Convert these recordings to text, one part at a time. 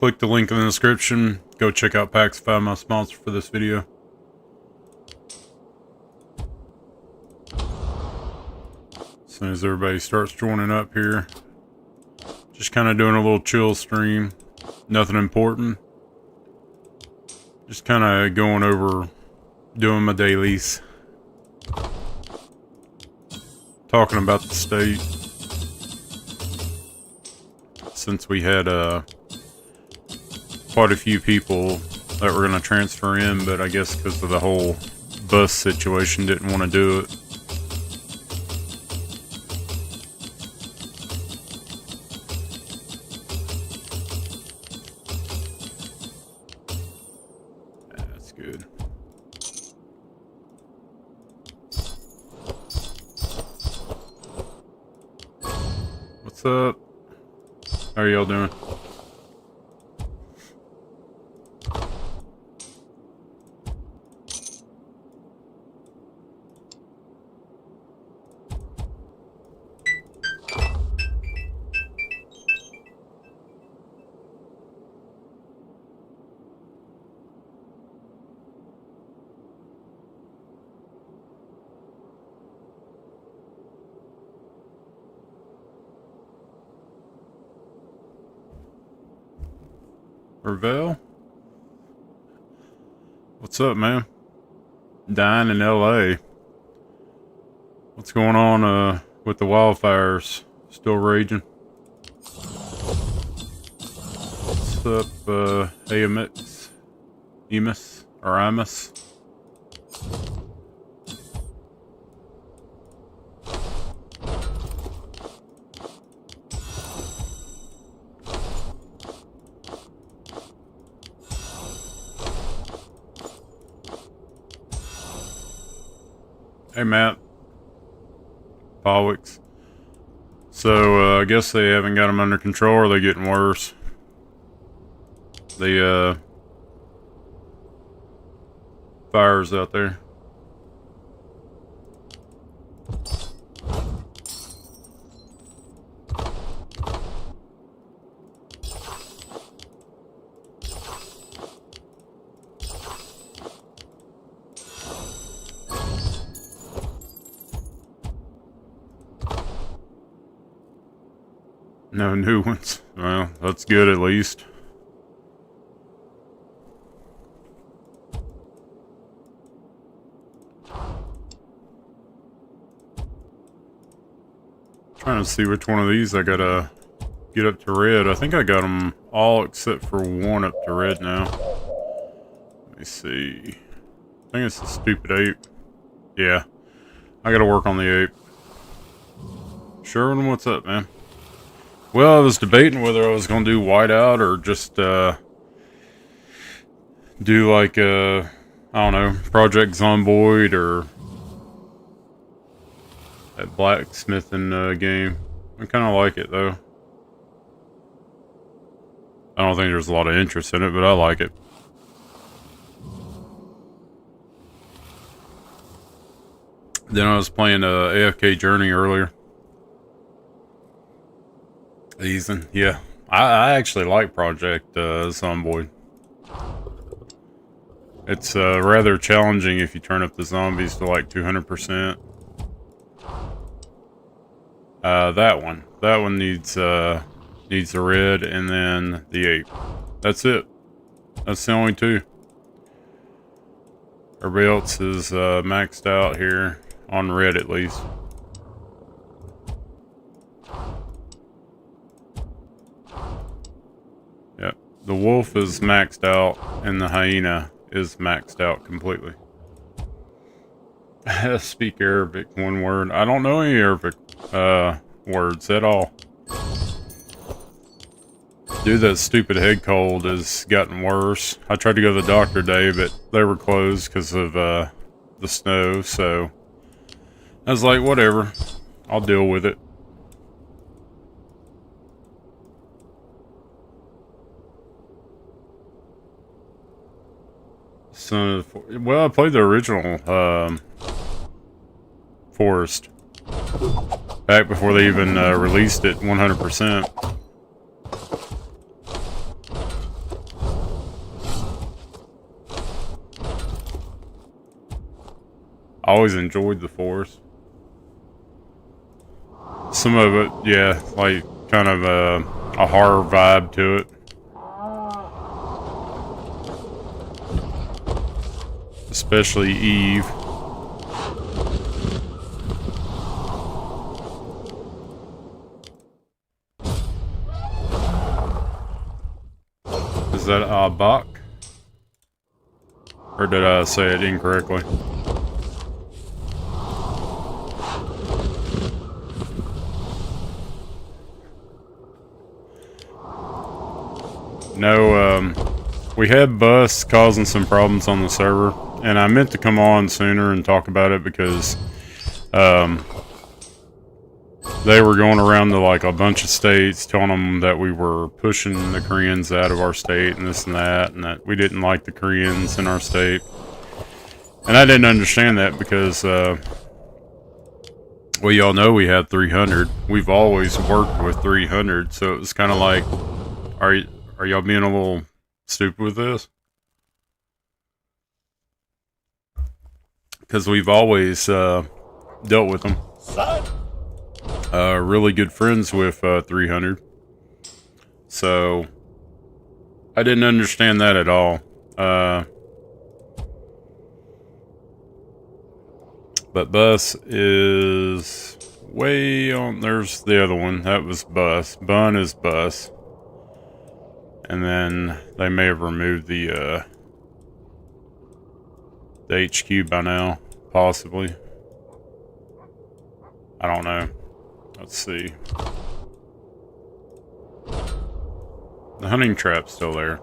Click the link in the description. Go check out Paxify, my sponsor for this video. As soon as everybody starts joining up here, just kind of doing a little chill stream. Nothing important. Just kind of going over, doing my dailies. Talking about the state. Since we had quite a few people that were going to transfer in, but I guess because of the whole bus situation didn't want to do it. That's good. What's up? How are y'all doing? Ravel? What's up, man? Dying in LA. What's going on with the wildfires? Still raging? What's up, Emus? Or Imus? Hey, Matt. Powicks. So, I guess they haven't got them under control, or they're getting worse. The, fires out there. No new ones. Well, that's good at least. Trying to see which one of these I gotta get up to red. I think I got them all except for one up to red now. Let me see. I think it's the stupid ape. Yeah. I gotta work on the ape. Sherwin, what's up, man? Well, I was debating whether I was going to do whiteout or just do like I don't know, Project Zomboid or that blacksmithing game. I kind of like it though. I don't think there's a lot of interest in it, but I like it. Then I was playing AFK Journey earlier. Ethan, yeah. I actually like Project Zomboid. It's rather challenging if you turn up the zombies to like 200%. That one needs the red and then the ape. That's it. That's the only two. Everybody else is maxed out here on red at least. Yep. The wolf is maxed out and the hyena is maxed out completely. Speak Arabic, one word. I don't know any Arabic words at all. Dude, that stupid head cold has gotten worse. I tried to go to the doctor today, but they were closed because of the snow, so I was like, whatever. I'll deal with it. So, well, I played the original Forest back before they even released it 100%. always enjoyed the forest. Some of it, yeah, like kind of a horror vibe to it. Especially Eve. Is that Abak? Or did I say it incorrectly? No, we had Bus causing some problems on the server, and I meant to come on sooner and talk about it because they were going around to like a bunch of states telling them that we were pushing the Koreans out of our state and this and that we didn't like the Koreans in our state. And I didn't understand that because, well, y'all know we had 300. We've always worked with 300, so it was kind of like, are y'all being a little stupid with this? Because we've always dealt with them. Really good friends with 300. So I didn't understand that at all. But Bus is way on. There's the other one. That was Bus. Bun is Bus. And then they may have removed the HQ by now, possibly. I don't know. Let's see. The hunting trap's still there.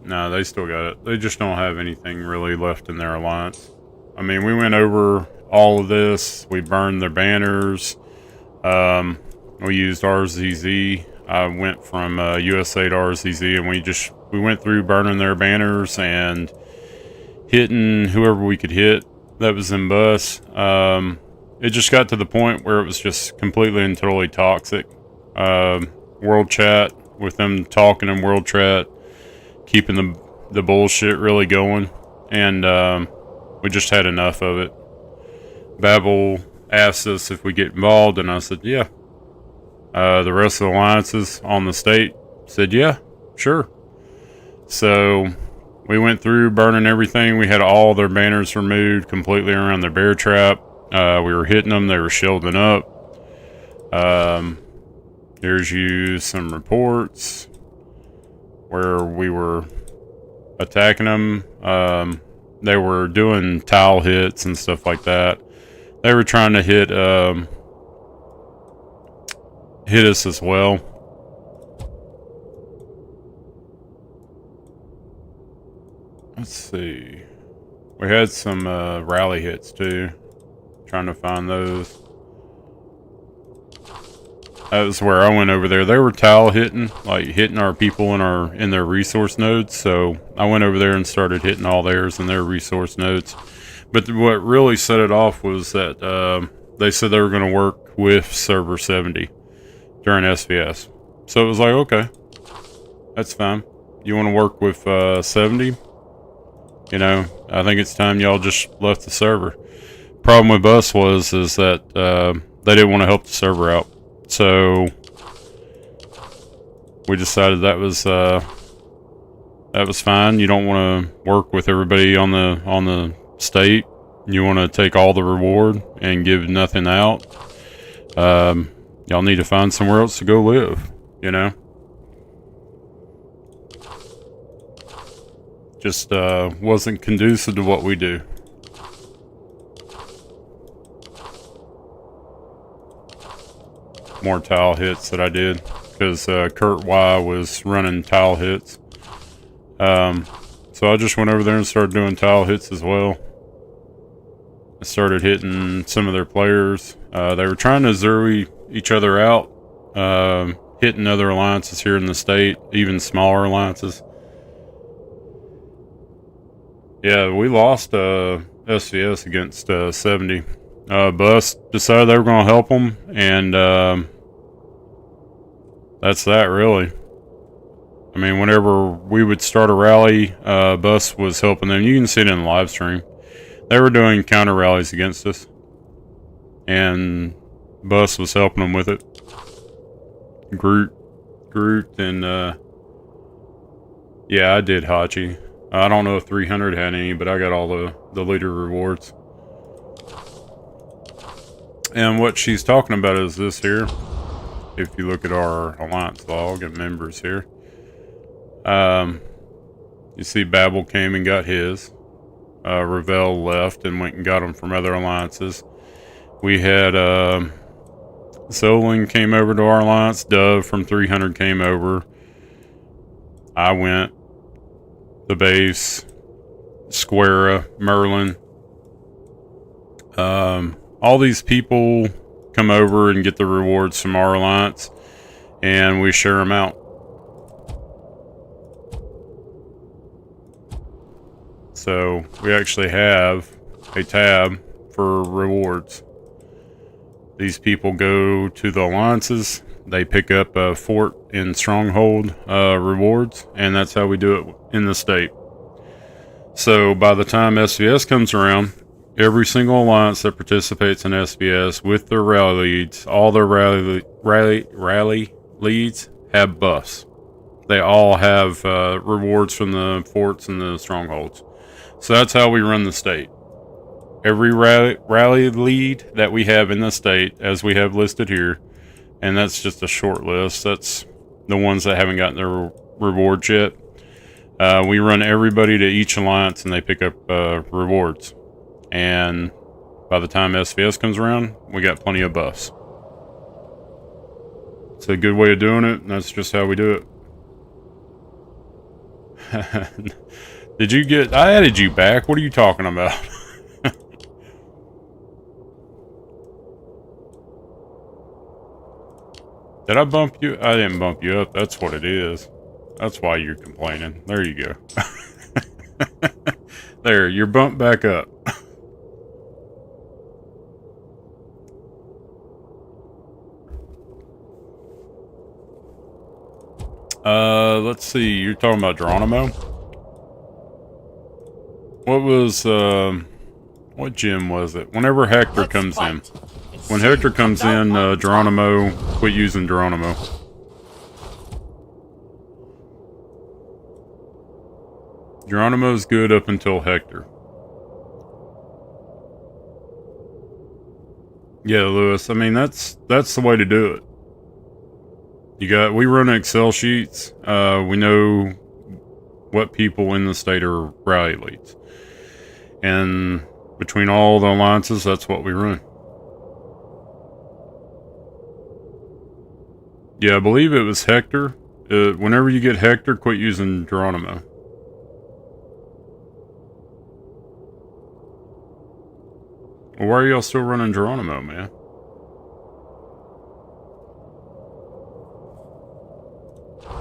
No, they still got it. They just don't have anything really left in their alliance. I mean, we went over all of this. We burned their banners. We used RZZ. I went from USA to RZZ, and we went through burning their banners and hitting whoever we could hit that was in Bus. It just got to the point where it was just completely and totally toxic. World chat, with them talking in world chat, keeping the bullshit really going, and we just had enough of it. Babel asked us if we get involved, and I said, yeah. The rest of the alliances on the state said, yeah, sure. So we went through burning everything. We had all their banners removed completely around their bear trap. We were hitting them. They were shielding up. Here's you some reports where we were attacking them. They were doing tile hits and stuff like that. They were trying to hit us as well. Let's see. We had some rally hits too. Trying to find those. That was where I went over there. They were tile hitting, like hitting our people in their resource nodes. So I went over there and started hitting all theirs in their resource nodes. But what really set it off was that they said they were going to work with Server 70 during SVS. So it was like, okay, that's fine. You want to work with 70? You know, I think it's time y'all just left the server. Problem with Bus is that they didn't want to help the server out. So we decided that was fine. You don't want to work with everybody on the state. You want to take all the reward and give nothing out. Y'all need to find somewhere else to go live, you know? Just wasn't conducive to what we do. More tile hits that I did because Kurt Y was running tile hits. So I just went over there and started doing tile hits as well. I started hitting some of their players. They were trying to zero each other out, hitting other alliances here in the state, even smaller alliances. Yeah, we lost SVS against 70. Bus decided they were going to help them, and that's that, really. I mean, whenever we would start a rally, Bus was helping them. You can see it in the live stream. They were doing counter rallies against us, and Bus was helping them with it. Groot, and yeah, I did Hachi. I don't know if 300 had any, but I got all the leader rewards. And what she's talking about is this here. If you look at our alliance log and members here, you see Babel came and got his. Ravel left and went and got them from other alliances. We had Solon came over to our alliance. Dove from 300 came over. I went. The base. Squara, Merlin. All these people come over and get the rewards from our alliance, and we share them out. So we actually have a tab for rewards. These people go to the alliances, they pick up a fort in Stronghold rewards, and that's how we do it in the state. So by the time SVS comes around, every single alliance that participates in SVS with their rally leads, all their rally leads have buffs. They all have rewards from the forts and the strongholds. So that's how we run the state. Every rally lead that we have in the state, as we have listed here, and that's just a short list. That's the ones that haven't gotten their rewards yet. We run everybody to each alliance and they pick up rewards. And by the time SVS comes around, we got plenty of buffs. It's a good way of doing it, and that's just how we do it. Did you get... I added you back. What are you talking about? Did I bump you? I didn't bump you up. That's what it is. That's why you're complaining. There you go. There, you're bumped back up. Let's see. You're talking about Geronimo? What was, what gym was it? Whenever Hector comes in. When Hector comes in, Geronimo, quit using Geronimo. Geronimo's good up until Hector. Yeah, Lewis, I mean, that's the way to do it. We run Excel sheets. We know what people in the state are rally leads. And between all the alliances, that's what we run. Yeah, I believe it was Hector. Whenever you get Hector, quit using Geronimo. Well, why are y'all still running Geronimo, man?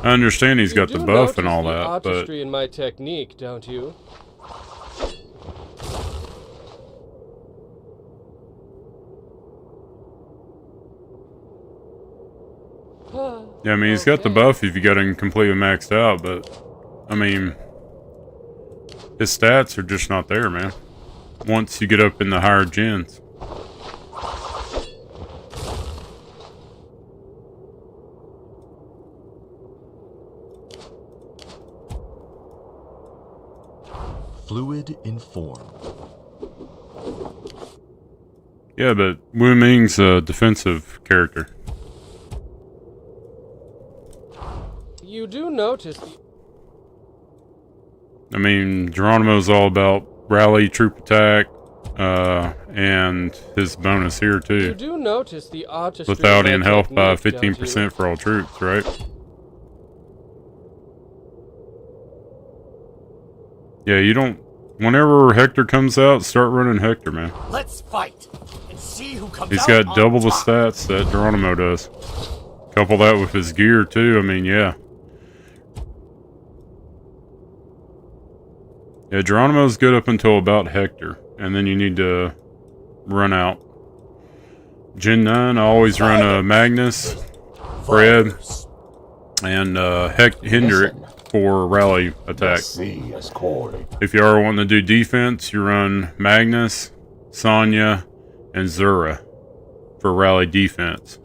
I understand he's got the buff and all that, but... artistry in my technique, don't you? Yeah, I mean, he's got the buff if you got him completely maxed out, but... I mean... his stats are just not there, man. Once you get up in the higher gens. Fluid in form. Yeah, but Wu Ming's a defensive character. You do notice... I mean, Geronimo's all about rally, troop attack, and his bonus here too. You do notice the artistry Without of in my health by technique, 15% for all troops, right? Yeah, you don't... Whenever Hector comes out, start running Hector, man. Let's fight and see who comes He's out got double on the top. stats that Geronimo does. Couple that with his gear too, I mean, yeah. Yeah, Geronimo's good up until about Hector, and then you need to run out. Gen 9, I always run a Magnus, Fred, and Hendrick for rally attack. The sea is calling. If you are wanting to do defense, you run Magnus, Sonya, and Zura for rally defense.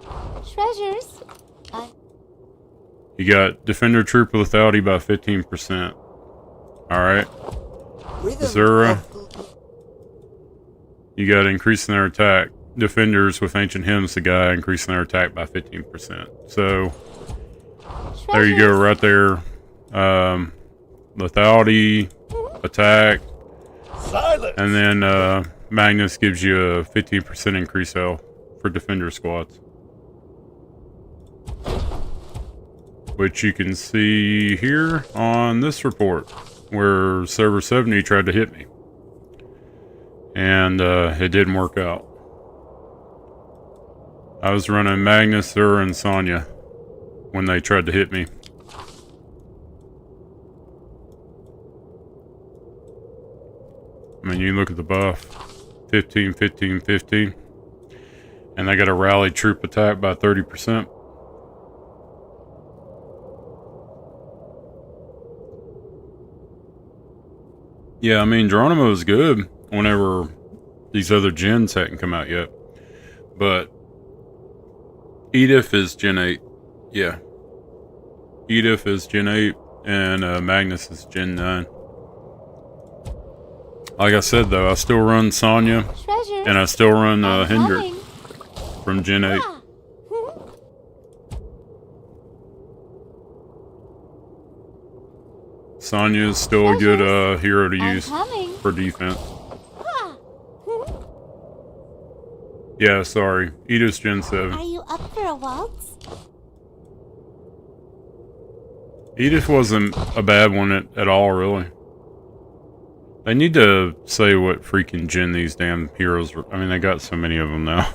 Treasures. You got defender troop lethality by 15%. Alright. Zura. You got increasing their attack. Defenders with ancient hymns, the guy increasing their attack by 15%. So there you go, right there. Lethality, attack, Silence. and then Magnus gives you a 15% increase health for defender squads, which you can see here on this report, where server 70 tried to hit me, and it didn't work out. I was running Magnus, Zura, and Sonya when they tried to hit me. I mean, you look at the buff. 15, 15, 15. And they got a rally troop attack by 30%. Yeah, I mean, Geronimo is good whenever these other gens hadn't come out yet. But Edith is Gen 8. Yeah. Edith is Gen 8, and Magnus is Gen 9. Like I said, though, I still run Sonya, Treasures. and I still run I'm Hendrick coming. from Gen 8. Ah. Sonya is still a good hero to I'm use coming. for defense. Ah. Yeah, sorry. Edith's Gen 7. Are you up for a waltz? Edith wasn't a bad one at all, really. They need to say what freaking gen these damn heroes were. I mean, they got so many of them now.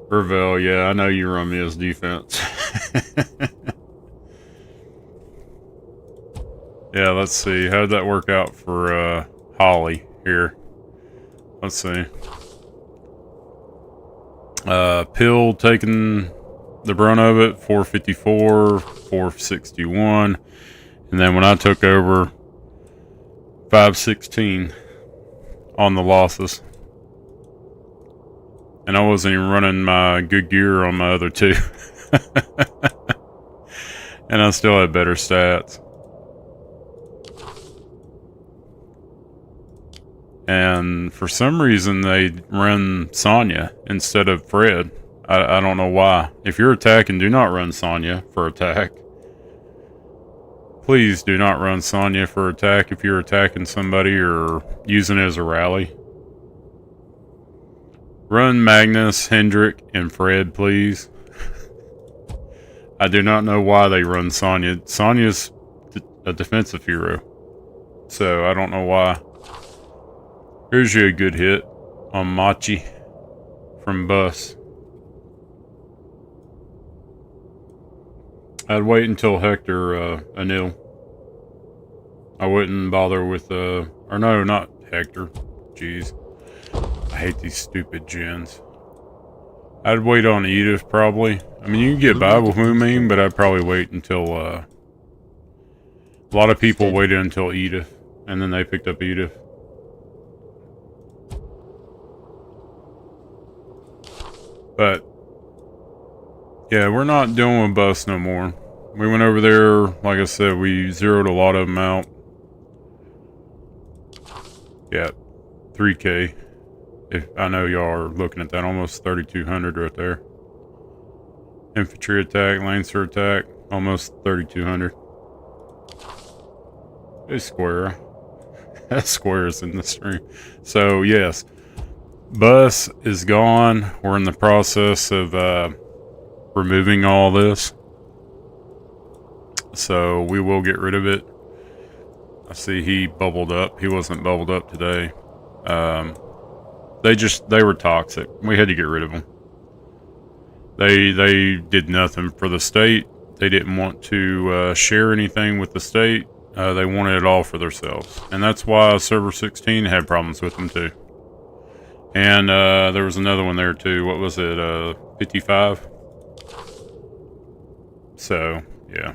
Revel, yeah, I know you run me as defense. Yeah, let's see. How did that work out for Holly here? Let's see. Pill taking the brunt of it, 454, 461. And then when I took over, 516 on the losses. And I wasn't even running my good gear on my other two. And I still had better stats. And for some reason, they run Sonya instead of Fred. I don't know why. If you're attacking, do not run Sonya for attack. Please do not run Sonya for attack if you're attacking somebody or using it as a rally. Run Magnus, Hendrick, and Fred, please. I do not know why they run Sonya. Sonya's a defensive hero, so I don't know why. Here's you a good hit on Machi from Bus. I'd wait until Hector Anil. I wouldn't bother with or no, not Hector. Jeez. I hate these stupid gens. I'd wait on Edith probably. I mean, you can get by with Moomin, but I'd probably wait until a lot of people waited until Edith, and then they picked up Edith. But yeah, we're not dealing with Bus no more. We went over there, like I said, we zeroed a lot of them out. Yeah, 3K. If I know y'all are looking at that, almost 3,200 right there. Infantry attack, Lancer attack, almost 3,200. Hey, Square. That Square's in the stream. So yes, Bus is gone. We're in the process of removing all this, so we will get rid of it. I see he bubbled up. He wasn't bubbled up today. They were toxic. We had to get rid of them. They did nothing for the state. They didn't want to share anything with the state. They wanted it all for themselves, and that's why Server 16 had problems with them too. And there was another one there too. What was it? 55. So, yeah.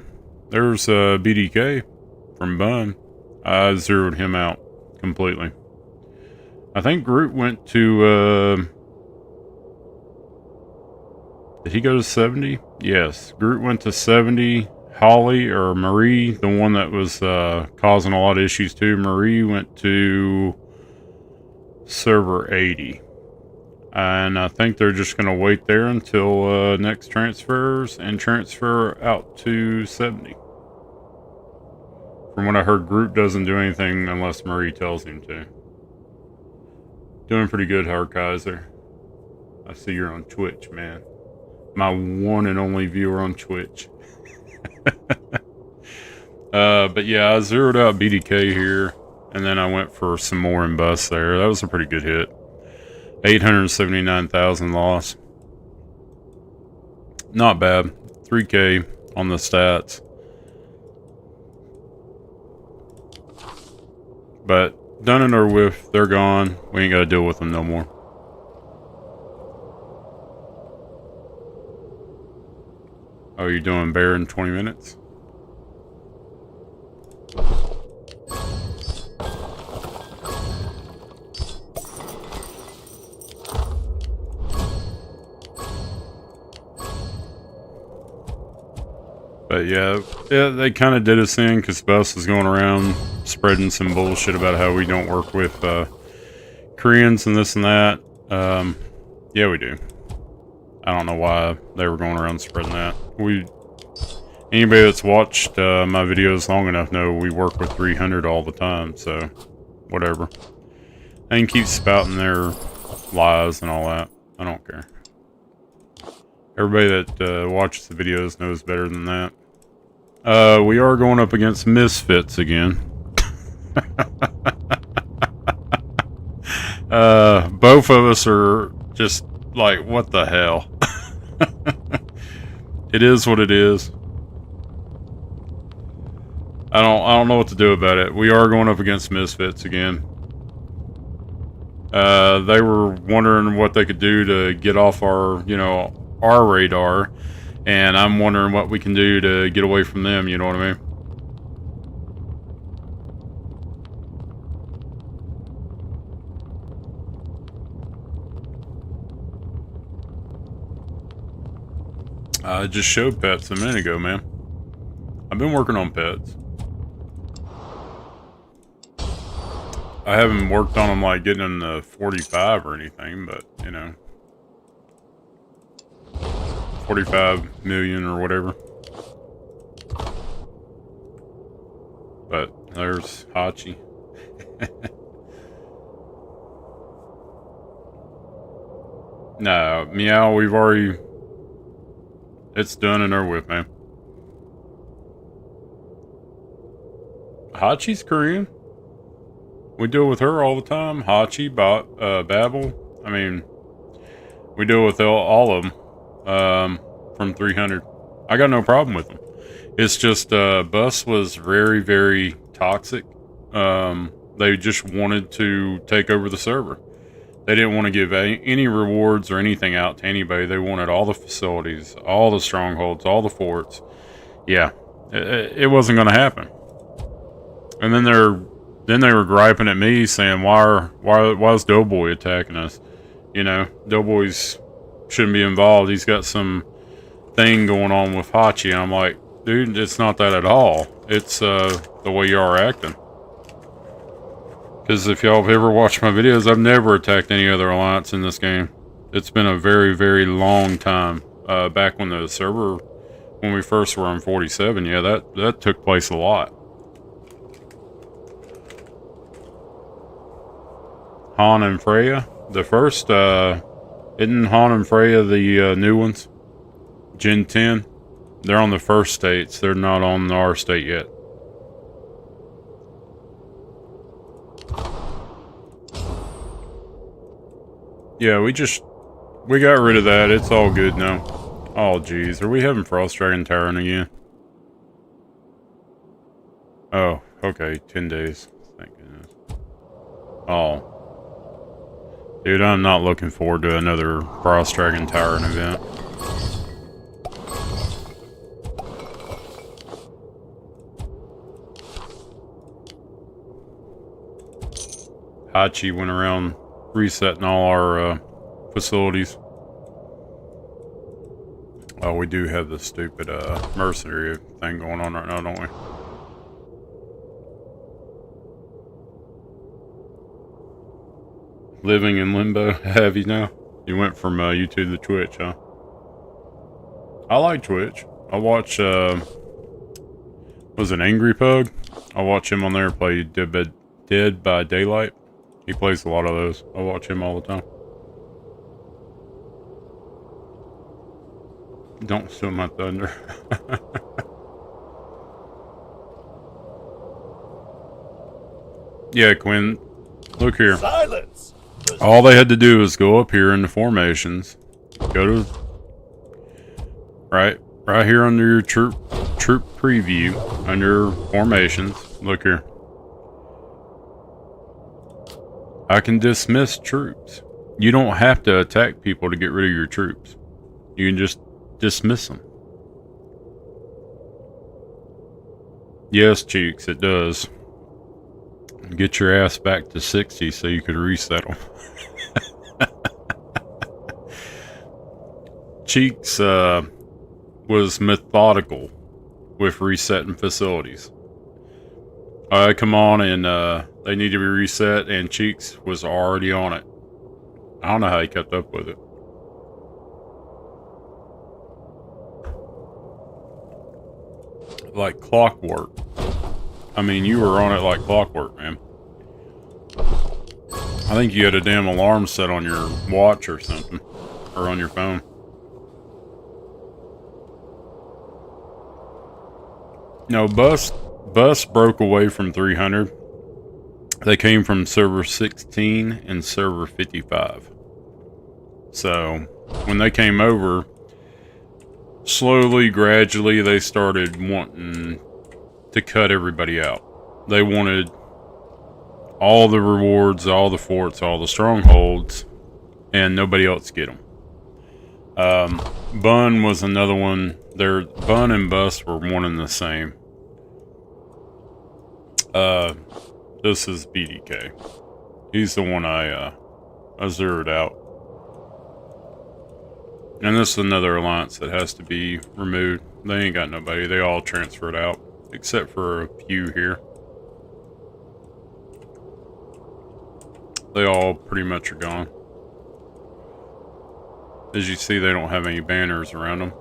There's BDK from Bun. I zeroed him out completely. I think Groot went to, did he go to 70? Yes. Groot went to 70. Holly, or Marie, the one that was causing a lot of issues too, Marie went to server 80. And I think they're just going to wait there until next transfers and transfer out to 70. From what I heard, Groot doesn't do anything unless Marie tells him to. Doing pretty good, Hardkaiser. I see you're on Twitch, man. My one and only viewer on Twitch. But yeah, I zeroed out BDK here, and then I went for some more in bus there. That was a pretty good hit. 879,000 loss. Not bad. 3K on the stats. But done and over with. They're gone. We ain't got to deal with them no more. Oh, you're doing bear in 20 minutes? But yeah, they kind of did us in because Bus was going around spreading some bullshit about how we don't work with Koreans and this and that. Yeah, we do. I don't know why they were going around spreading that. Anybody that's watched my videos long enough know we work with 300 all the time, so whatever. They can keep spouting their lies and all that. I don't care. Everybody that watches the videos knows better than that. We are going up against Misfits again. Both of us are just like, what the hell? It is what it is. I don't know what to do about it. We are going up against Misfits again. They were wondering what they could do to get off our, our radar, and I'm wondering what we can do to get away from them, you know what I mean? I just showed pets a minute ago, man. I've been working on pets. I haven't worked on them like getting them to 45 or anything, but, 45 million or whatever. But there's Hachi. No, Meow, we've already... It's done and over with, man. Hachi's Korean. We deal with her all the time. Hachi, Babel. I mean, we deal with all of them from 300. I got no problem with them. It's just Bus was very, very toxic. They just wanted to take over the server. They didn't want to give any rewards or anything out to anybody. They wanted all the facilities, all the strongholds, all the forts. Yeah, it wasn't going to happen. And then they were griping at me, saying, "Why is Doughboy attacking us? Doughboy's shouldn't be involved. He's got some thing going on with Hachi." And I'm like, dude, it's not that at all. It's the way you are acting. Because if y'all have ever watched my videos, I've never attacked any other alliance in this game. It's been a very, very long time. Back when the server, when we first were on 47, yeah, that took place a lot. Han and Freya, the first, isn't Han and Freya the new ones? Gen 10? They're on the first states. They're not on our state yet. Yeah, we got rid of that. It's all good now. Oh, jeez. Are we having Frost Dragon Tyrant again? Oh, okay. 10 days. Thank goodness. Oh. Dude, I'm not looking forward to another Frost Dragon Tyrant event. Hachi went around resetting all our facilities. Oh, we do have the stupid mercenary thing going on right now, don't we? Living in limbo, have you now? You went from YouTube to Twitch, huh? I like Twitch. I watch, was it Angry Pug? I watch him on there play Dead by Daylight. He plays a lot of those. I watch him all the time. Don't steal my thunder. Yeah, Quinn. Look here. Silence! All they had to do was go up here in the formations. Go to right here under your troop preview under formations. Look here. I can dismiss troops. You don't have to attack people to get rid of your troops. You can just dismiss them. Yes, Cheeks, it does. Get your ass back to 60 so you could reset them. Cheeks was methodical with resetting facilities. Come on, and they need to be reset, and Cheeks was already on it. I don't know how he kept up with it. Like clockwork. I mean, you were on it like clockwork, man. I think you had a damn alarm set on your watch or something. Or on your phone. No, Bus broke away from 300. They came from server 16 and server 55. So, when they came over, slowly, gradually, they started wanting to cut everybody out. They wanted all the rewards, all the forts, all the strongholds, and nobody else get them. Bun was another one. Bun and Bus were one and the same. This is BDK. He's the one I zeroed out. And this is another alliance that has to be removed. They ain't got nobody. They all transferred out. Except for a few here. They all pretty much are gone. As you see, they don't have any banners around them.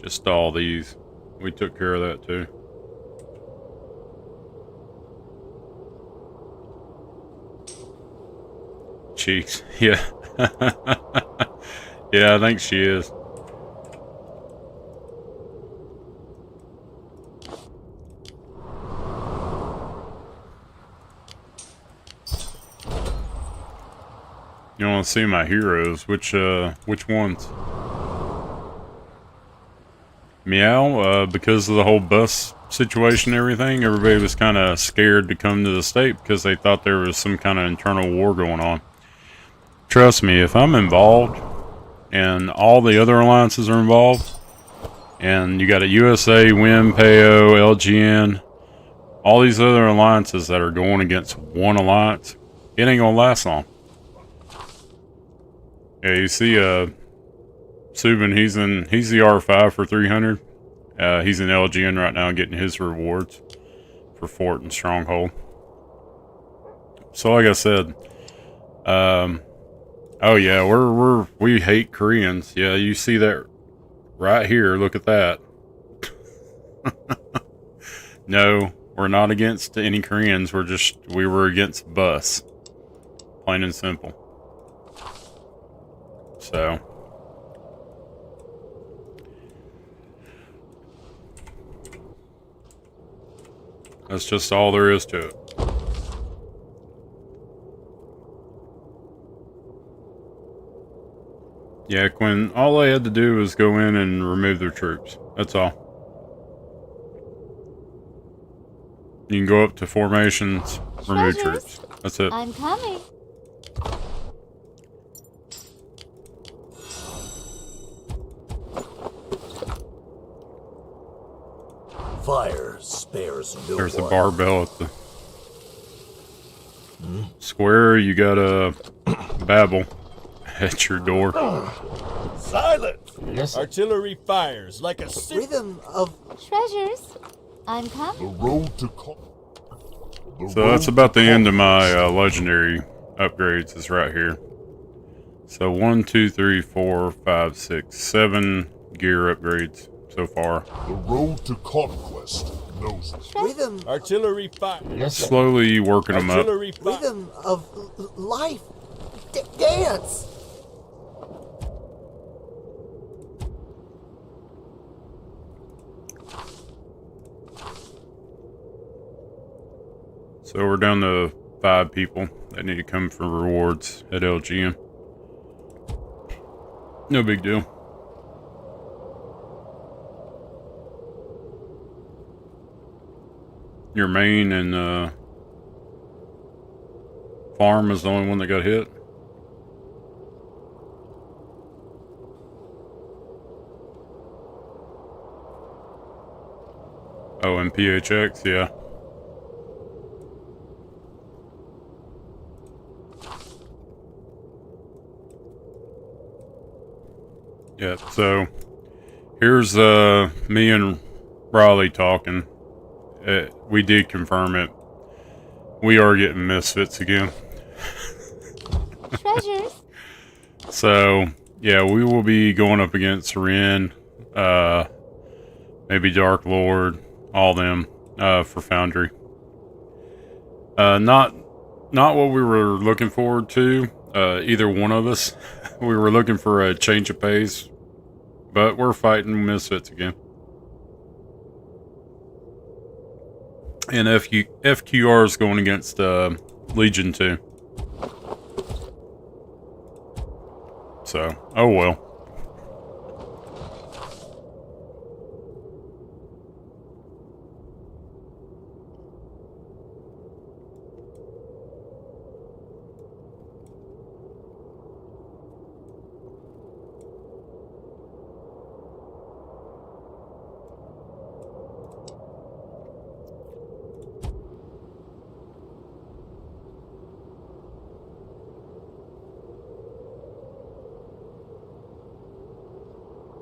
Just all these. We took care of that too. Cheeks. Yeah. Yeah, I think she is. You want to see my heroes? Which ones? Meow, because of the whole bus situation and everything, everybody was kind of scared to come to the state because they thought there was some kind of internal war going on. Trust me, if I'm involved and all the other alliances are involved, and you got a USA, WIM, PAO, LGN, all these other alliances that are going against one alliance, it ain't gonna last long. Yeah, you see, Subin, he's the R5 for 300. He's in LGN right now getting his rewards for Fort and Stronghold. So like I said, oh yeah, we hate Koreans. Yeah, you see that right here. Look at that. No, we're not against any Koreans. We were against Bus. Plain and simple. So. That's just all there is to it. Yeah, Quinn, all they had to do was go in and remove their troops. That's all. You can go up to formations, remove troops. That's it. I'm coming. Fire spares no There's a one. barbell at the square. You got a Babel at your door. Silence! Yes, sir. Artillery fires like a Rhythm of treasures. I'm coming. road to So that's about the end of my legendary upgrades is right here. So 1, 2, 3, 4, 5, 6, 7 gear upgrades so far. The road to conquest knows it. Rhythm. artillery fire. Yes, sir. Slowly working them up. Artillery fire. Rhythm of life. Dance. So we're down to 5 people that need to come for rewards at LGM. No big deal. Your main and farm is the only one that got hit. Oh, and PHX, yeah. Yeah, so here's me and Raleigh talking. We did confirm it. We are getting misfits again. Treasures. So yeah, we will be going up against Ren, maybe Dark Lord, all them for Foundry. Not what we were looking forward to. Either one of us. We were looking for a change of pace, but we're fighting misfits again. And FQR is going against Legion 2. So, oh well.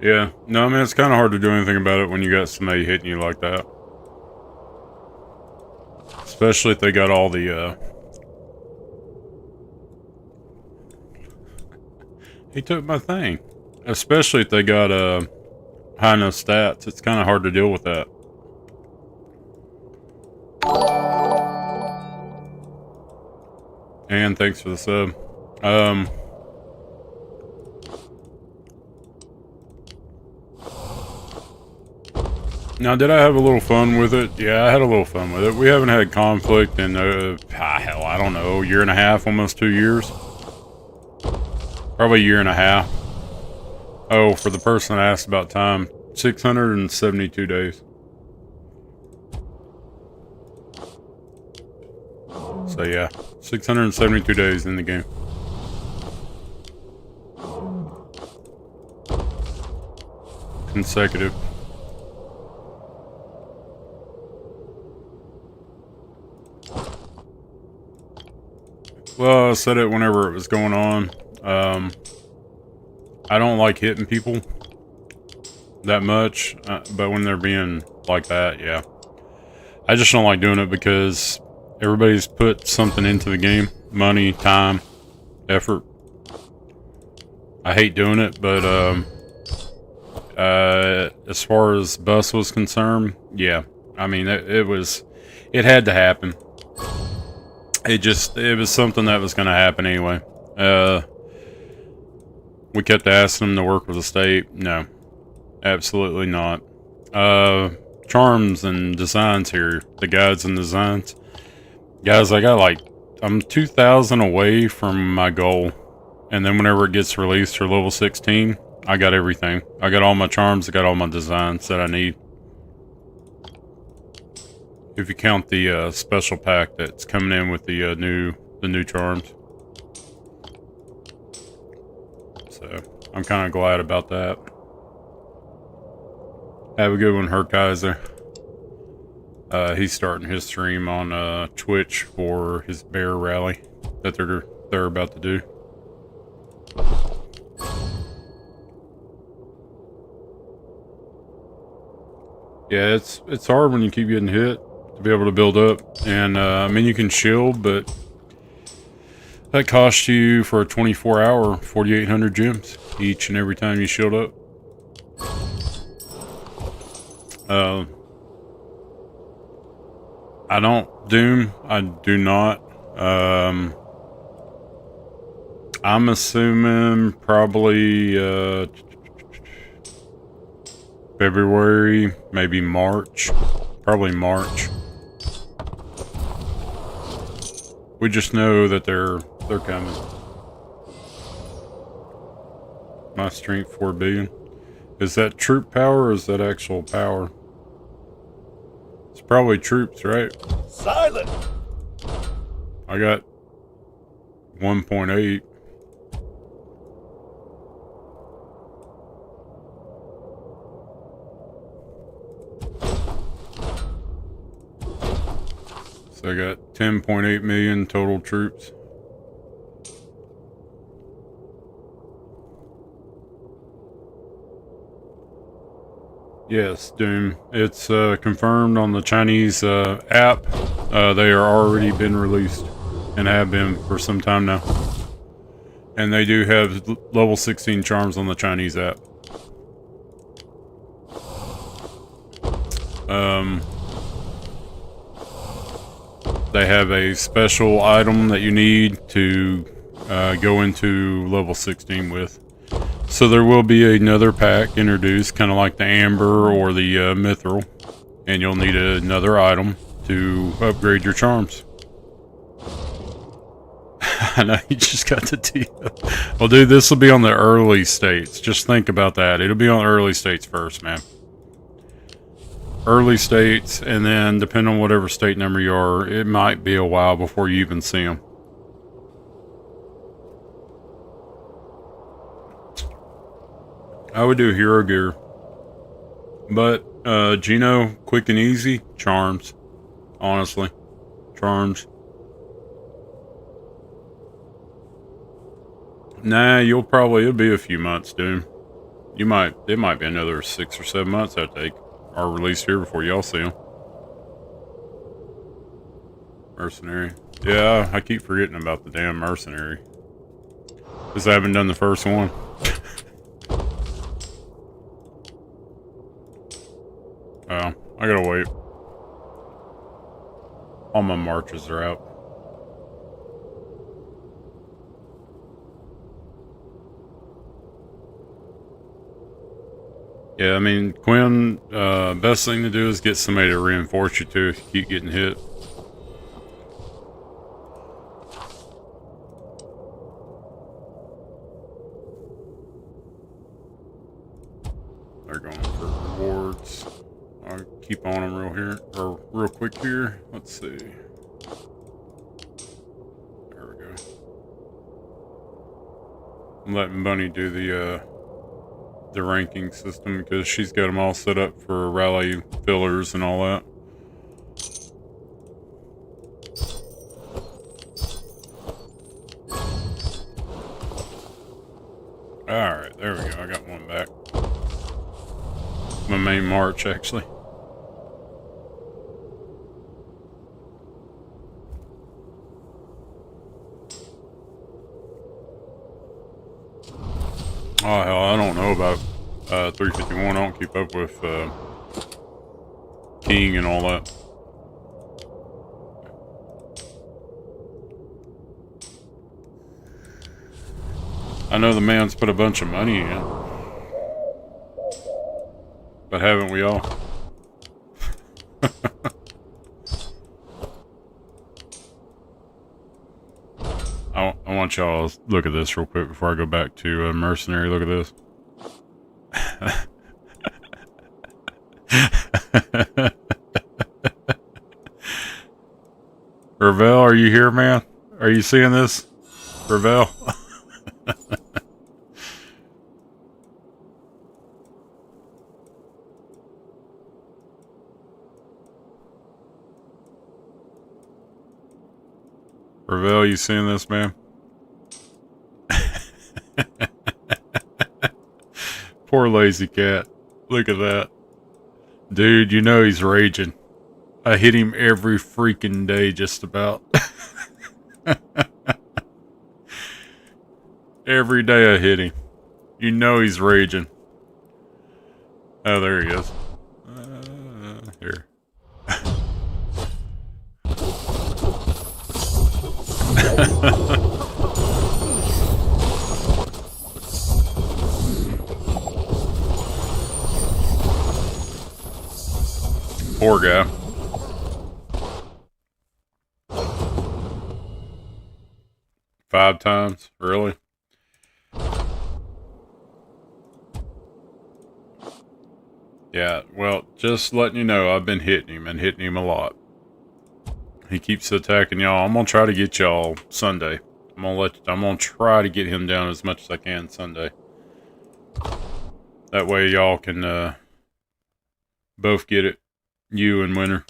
Yeah, no, I mean, it's kind of hard to do anything about it when you got somebody hitting you like that. Especially if they got all the, He took my thing. Especially if they got, high enough stats, it's kind of hard to deal with that. And thanks for the sub. Now, did I have a little fun with it? Yeah, I had a little fun with it. We haven't had conflict in, hell, I don't know, 1.5 years, almost 2 years. Probably 1.5 years. Oh, for the person that asked about time, 672 days. So yeah, 672 days in the game. Consecutive. Well, I said it whenever it was going on. I don't like hitting people that much, but when they're being like that, yeah. I just don't like doing it because everybody's put something into the game. Money, time, effort. I hate doing it, but as far as Bus was concerned, yeah. I mean, it had to happen. It was something that was going to happen anyway. We kept asking them to work with the state. No, absolutely not. Charms and designs here, the guides and designs. Guys, I'm 2,000 away from my goal. And then whenever it gets released for level 16, I got everything. I got all my charms, I got all my designs that I need. If you count the special pack that's coming in with the new charms. So, I'm kind of glad about that. Have a good one, Herkaiser. He's starting his stream on Twitch for his bear rally that they're about to do. Yeah, it's hard when you keep getting hit to be able to build up, and I mean you can shield, but that costs you for a 24-hour 4,800 gems each and every time you shield up. I don't Doom. I do not. I'm assuming probably February, maybe March. Probably March. We just know that they're coming. My strength 4 billion. Is that troop power or is that actual power? It's probably troops, right? Silent! I got 1.8. So I got 10.8 million total troops. Yes, Doom. It's confirmed on the Chinese app. They are already been released and have been for some time now. And they do have level 16 charms on the Chinese app. They have a special item that you need to go into level 16 with. So there will be another pack introduced, kind of like the Amber or the Mithril. And you'll need another item to upgrade your charms. I know, you just got the TO. Well, dude, this will be on the early states. Just think about that. It'll be on early states first, man. Early states, and then depending on whatever state number you are, it might be a while before you even see them. I would do hero gear. But, Gino, quick and easy, charms. Honestly. Charms. Nah, it'll be a few months, dude. It might be another 6 or 7 months that'll take. Are released here before y'all see them. Mercenary. Yeah, I keep forgetting about the damn mercenary. Because I haven't done the first one. Oh, I gotta wait. All my marches are out. Yeah, I mean, Quinn, best thing to do is get somebody to reinforce you too if you keep getting hit. They're going for rewards. I'll keep on them real quick here. Let's see. There we go. I'm letting Bunny do the ranking system because she's got them all set up for rally fillers and all that. Alright, there we go. I got one back. My main march, actually. Oh, hell, I don't know about 351. I don't keep up with King and all that. I know the man's put a bunch of money in. But haven't we all? I want y'all to look at this real quick before I go back to Mercenary. Look at this. Ravel, are you here, man? Are you seeing this? Ravel? Ravel, you seeing this, man? Poor lazy cat. Look at that. Dude, you know he's raging. I hit him every freaking day, just about. Every day I hit him. You know he's raging. Oh, there he is. Here. Poor guy. Five times? Really? Yeah, well, just letting you know, I've been hitting him and hitting him a lot. He keeps attacking y'all. I'm gonna try to get y'all Sunday. I'm gonna try to get him down as much as I can Sunday. That way y'all can both get it. You and Winter.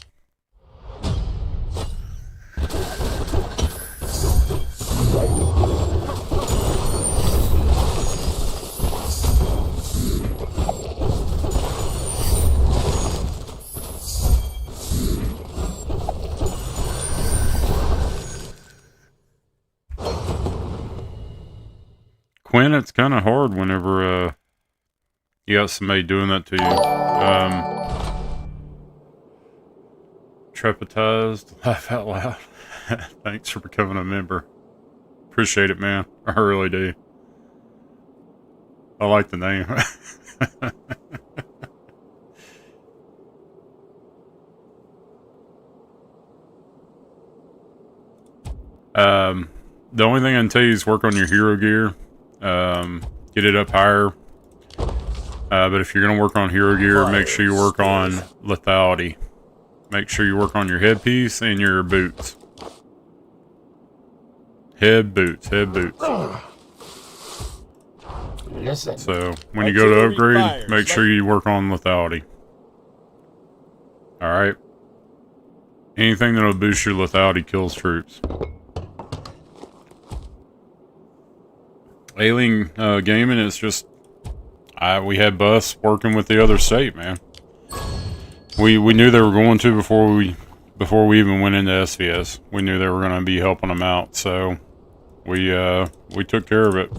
Quinn, it's kind of hard whenever you got somebody doing that to you. Trepidized, laugh out loud. Thanks for becoming a member. Appreciate it, man. I really do. I like the name. The only thing I can tell you is work on your hero gear. Get it up higher. But if you're going to work on hero gear, make sure you work on lethality. Make sure you work on your headpiece and your boots. Head boots. Listen. So, when you go to upgrade, make sure you work on lethality. Alright? Anything that'll boost your lethality kills troops. Alien Gaming is just... we had Bus working with the other state, man. We knew they were going to before we even went into SVS. We knew they were going to be helping them out, so we took care of it.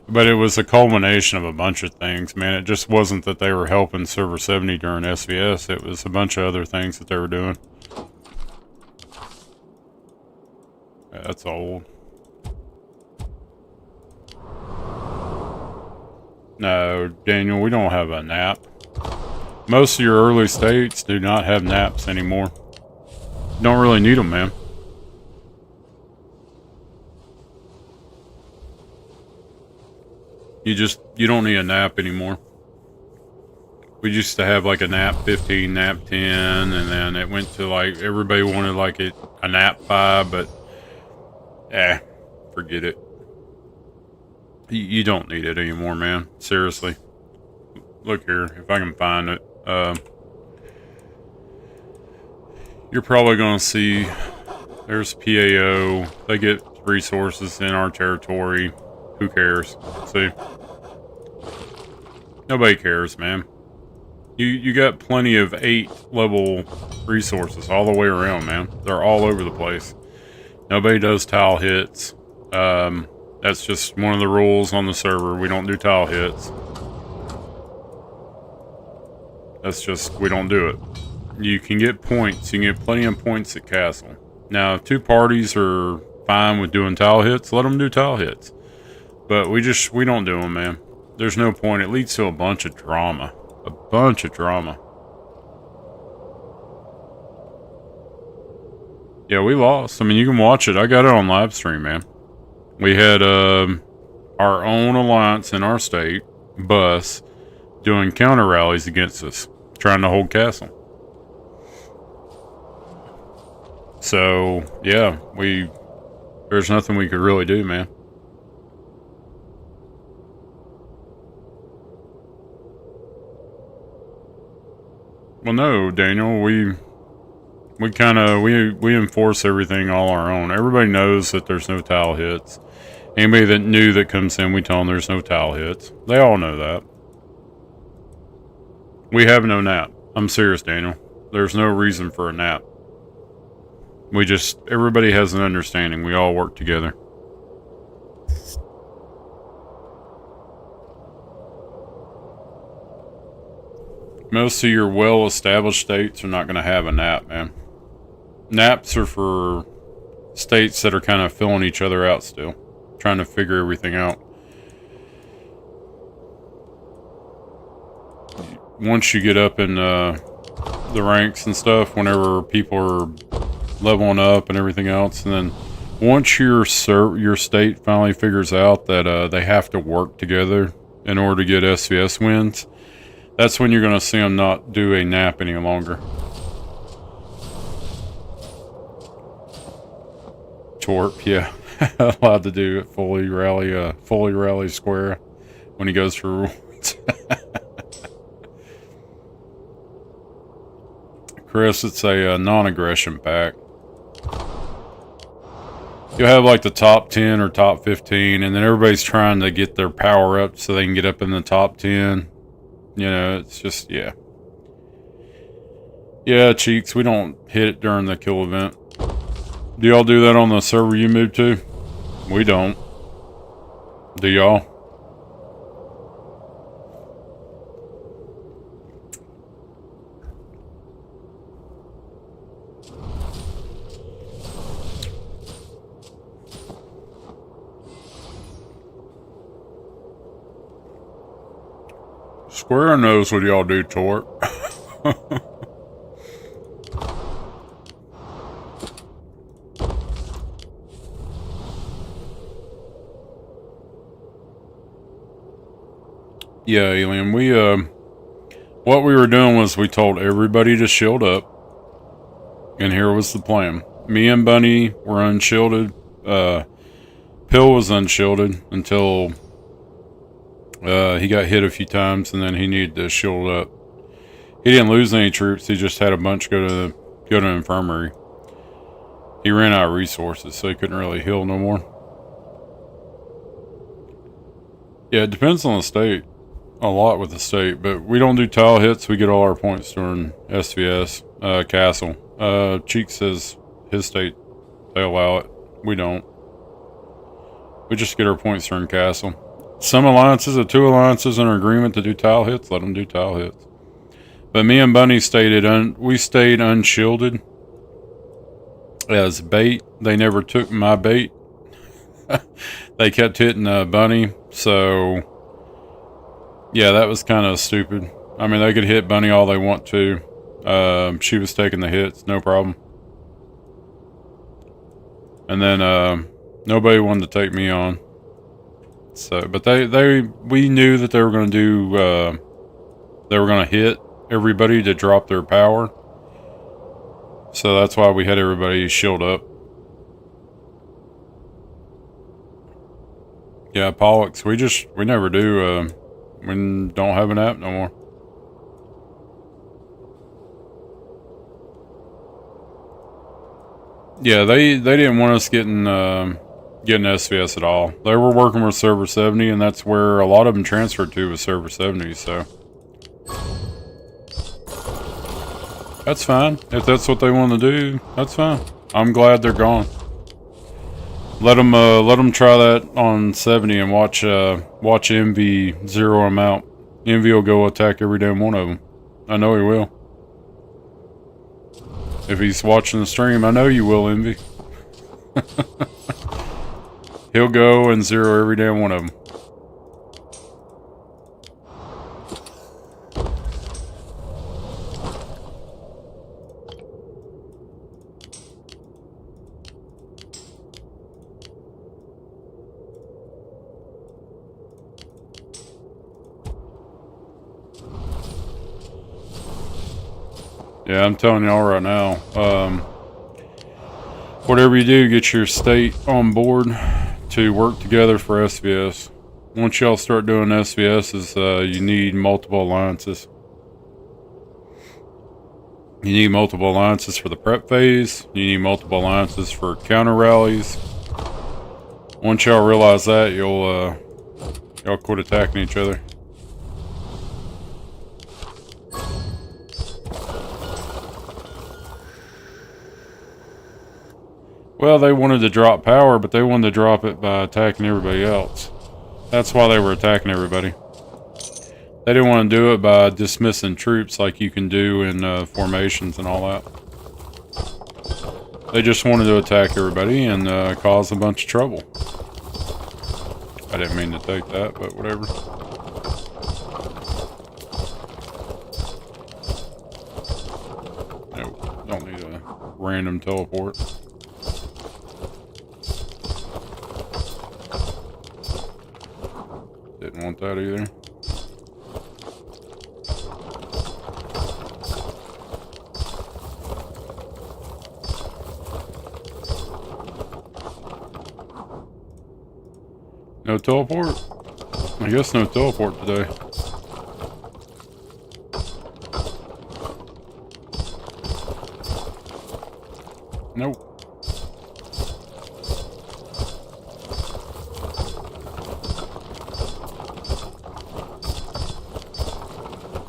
But it was a culmination of a bunch of things, man. It just wasn't that they were helping Server 70 during SVS. It was a bunch of other things that they were doing. That's old. No, Daniel, we don't have a nap. Most of your early states do not have naps anymore. Don't really need them, man. You don't need a nap anymore. We used to have like a nap 15, nap 10, and then it went to like, everybody wanted like a nap 5, but forget it. You don't need it anymore, man. Seriously. Look here, if I can find it. You're probably going to see there's PAO. They get resources in our territory. Who cares? See? Nobody cares, man. You got plenty of 8 level resources all the way around, man. They're all over the place. Nobody does tile hits. That's just one of the rules on the server. We don't do tile hits. That's just, we don't do it. You can get points. You can get plenty of points at Castle. Now, if 2 parties are fine with doing tile hits, let them do tile hits. But we don't do them, man. There's no point. It leads to a bunch of drama. A bunch of drama. Yeah, we lost. I mean, you can watch it. I got it on live stream, man. We had our own alliance in our state, Bus, doing counter rallies against us, trying to hold Castle. So, yeah, there's nothing we could really do, man. Well, no, Daniel, we we enforce everything all our own. Everybody knows that there's no towel hits. Anybody that new that comes in, we tell them there's no towel hits. They all know that. We have no nap. I'm serious, Daniel. There's no reason for a nap. Everybody has an understanding. We all work together. Most of your well-established states are not going to have a nap, man. Naps are for states that are kind of filling each other out still. Trying to figure everything out. Once you get up in the ranks and stuff, whenever people are leveling up and everything else, and then once your state finally figures out that they have to work together in order to get SVS wins, that's when you're going to see them not do a nap any longer. Torp, yeah. Allowed to do it fully rally square when he goes for rewards. Chris, it's a non-aggression pack. You'll have like the top 10 or top 15, and then everybody's trying to get their power up so they can get up in the top 10. You know, it's just, yeah. Yeah, Cheeks, we don't hit it during the kill event. Do y'all do that on the server you moved to? We don't. Do y'all? Square knows what y'all do, Torp. Yeah, Alien, what we were doing was we told everybody to shield up, and here was the plan. Me and Bunny were unshielded, Pill was unshielded until, he got hit a few times, and then he needed to shield up. He didn't lose any troops, he just had a bunch go to infirmary. He ran out of resources, so he couldn't really heal no more. Yeah, it depends on the state. A lot with the state, but we don't do tile hits. We get all our points during SVS. Castle. Cheek says his state, they allow it. We don't. We just get our points during Castle. Some alliances, the two alliances in agreement to do tile hits, let them do tile hits. But me and Bunny we stayed unshielded as bait. They never took my bait. They kept hitting Bunny, so yeah, that was kind of stupid. I mean, they could hit Bunny all they want to. She was taking the hits, no problem. And then nobody wanted to take me on. So, but we knew that they were going to do. They were going to hit everybody to drop their power. So that's why we had everybody shield up. Yeah, Pollux, we never do. We don't have an app no more. Yeah, they didn't want us getting SVS at all. They were working with Server 70, and that's where a lot of them transferred to, was Server 70, so that's fine. If that's what they want to do, that's fine. I'm glad they're gone. Let them try that on 70 and watch Envy zero them out. Envy will go attack every damn one of them. I know he will. If he's watching the stream, I know you will, Envy. He'll go and zero every damn one of them. Yeah, I'm telling y'all right now, whatever you do, get your state on board to work together for SVS. Once y'all start doing SVSs, you need multiple alliances. You need multiple alliances for the prep phase. You need multiple alliances for counter rallies. Once y'all realize that, y'all quit attacking each other. Well, they wanted to drop power, but they wanted to drop it by attacking everybody else. That's why they were attacking everybody. They didn't want to do it by dismissing troops like you can do in formations and all that. They just wanted to attack everybody and cause a bunch of trouble. I didn't mean to take that, but whatever. Nope, don't need a random teleport. Didn't want that either. No teleport? I guess no teleport today. Nope.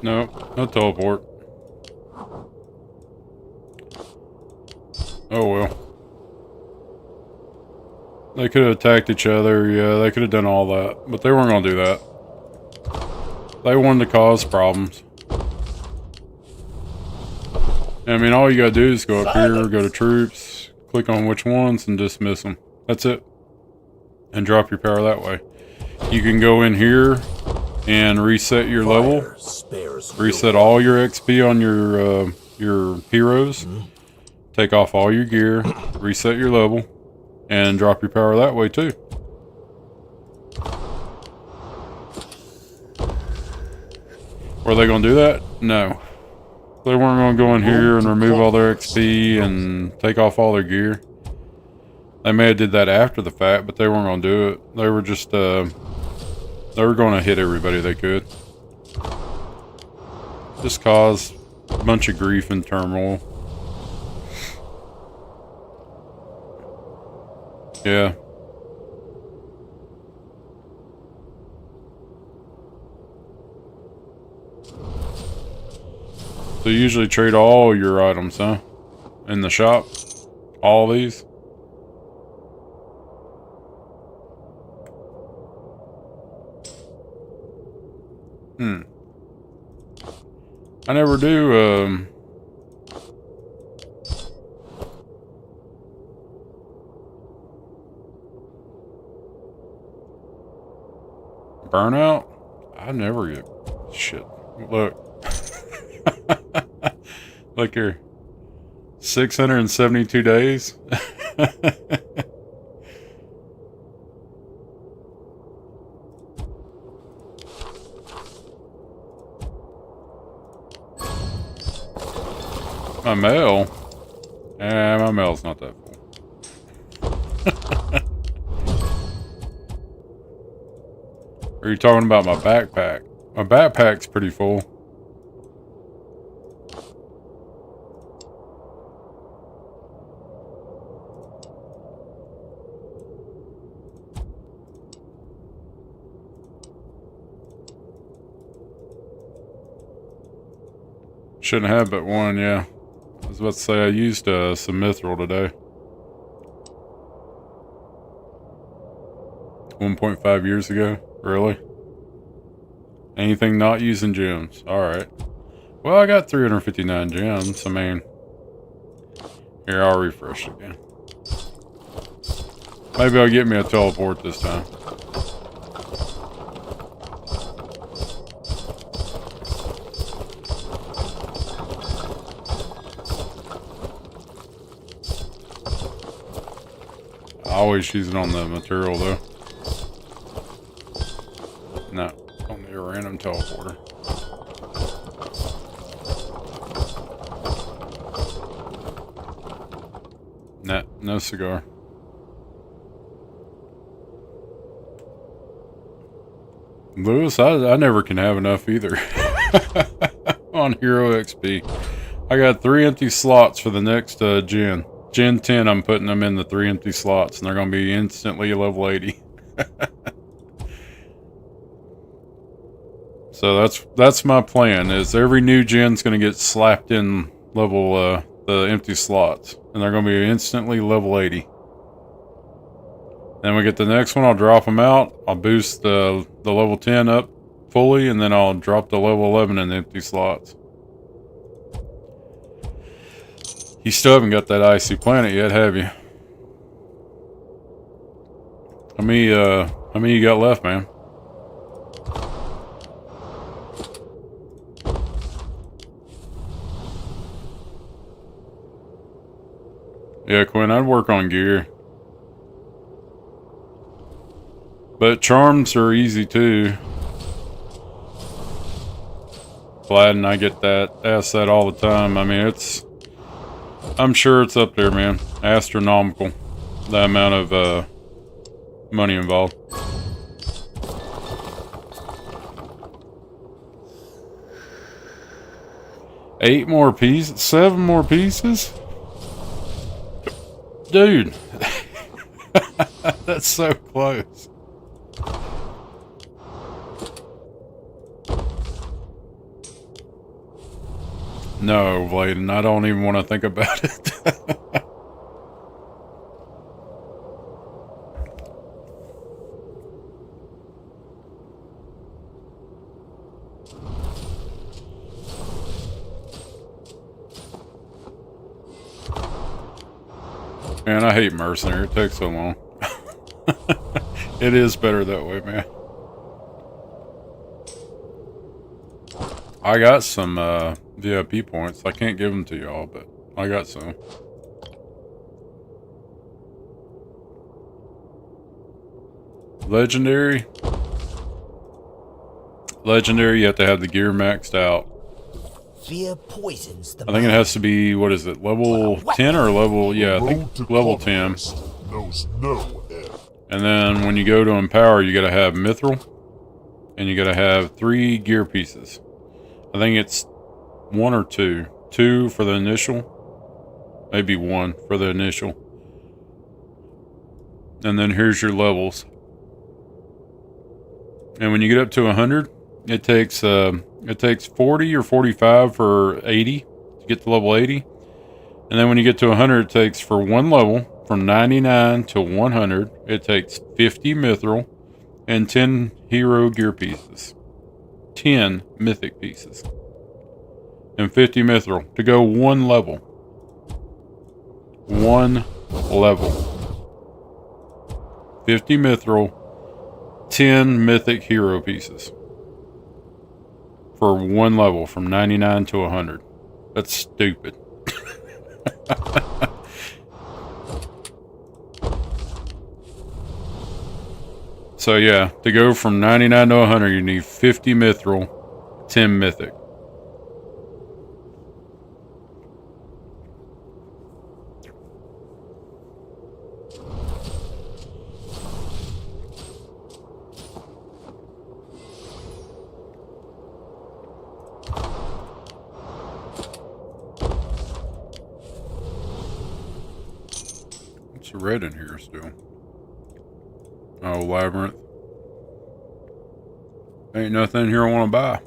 Nope, no teleport. Oh well. They could have attacked each other, yeah, they could have done all that, but they weren't going to do that. They wanted to cause problems. I mean, all you got to do is go up here, go to troops, click on which ones, and dismiss them. That's it. And drop your power that way. You can go in here and reset your level. Reset all your XP on your heroes. Take off all your gear, reset your level. And drop your power that way too. Were they going to do that? No. They weren't going to go in here and remove all their XP and take off all their gear. They may have did that after the fact, but they weren't going to do it. They were just, they were going to hit everybody they could. Just cause a bunch of grief and turmoil. Yeah. So you usually trade all your items, huh? In the shop? All these? I never do, burnout? I never get shit. Look. Look here. 672 days. My mail? My mail's not that full. Are you talking about my backpack? My backpack's pretty full. Shouldn't have but one, yeah. I was about to say I used some mithril today. 1.5 years ago? Really? Anything not using gems? Alright. Well, I got 359 gems. I mean... Here, I'll refresh again. Maybe I'll get me a teleport this time. I always use it on the material though. No, only a random teleporter. Nah, no cigar. Lewis, I never can have enough either. On Hero XP. I got 3 empty slots for the next gen. Gen 10, I'm putting them in the 3 empty slots, and they're going to be instantly level 80. So that's my plan, is every new gen's going to get slapped in level, the empty slots. And they're going to be instantly level 80. Then we get the next one, I'll drop them out. I'll boost the level 10 up fully, and then I'll drop the level 11 in the empty slots. You still haven't got that icy planet yet, have you? How many you got left, man? Yeah, Quinn, I'd work on gear. But charms are easy too. Glad, and I get asked that all the time. I mean, I'm sure it's up there, man. Astronomical. The amount of money involved. Eight more pieces? 7 more pieces? Dude. That's so close. No, Vladen, I don't even want to think about it. Man, I hate Mercenary. It takes so long. It is better that way, man. I got some VIP points. I can't give them to y'all, but I got some. Legendary. Legendary, you have to have the gear maxed out. Fear poisons the I think it has to be, what is it, level 10 or level, yeah, I think level 10. Knows no end. And then when you go to Empower, you gotta have Mithril. And you gotta have 3 gear pieces. I think it's 1 or 2. 2 for the initial. Maybe 1 for the initial. And then here's your levels. And when you get up to 100, it takes 40 or 45 for 80 to get to level 80. And then when you get to 100, it takes for 1 level, from 99 to 100, it takes 50 mithril and 10 hero gear pieces. 10 mythic pieces. And 50 mithril to go 1 level. 1 level. 50 mithril, 10 mythic hero pieces. For 1 level from 99 to 100. That's stupid. So yeah, to go from 99 to 100, you need 50 mithril, 10 mythic. What's red in here still? Oh, Labyrinth. Ain't nothing here I want to buy.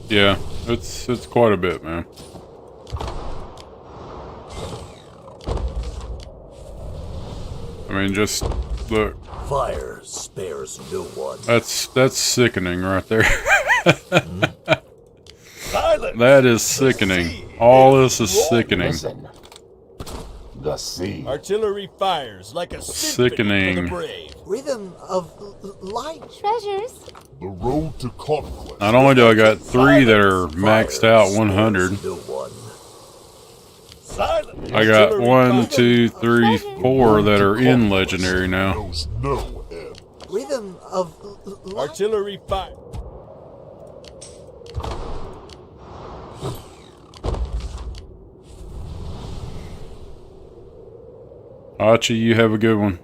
Yeah, it's quite a bit, man. I mean, just look. Fire spares no one. That's sickening right there. Silence. That is sickening. All this is sickening. Listen. The sea. Artillery fires like a symphony Sickening. for the brave. Rhythm of light. Treasures. The road to conquest. Not only do I got 3 that are maxed out 100, No one. Silence. I got 1, 2, 3, 4 that are in legendary now. Knows no end. Rhythm of light. Artillery fire. Archie, you have a good one.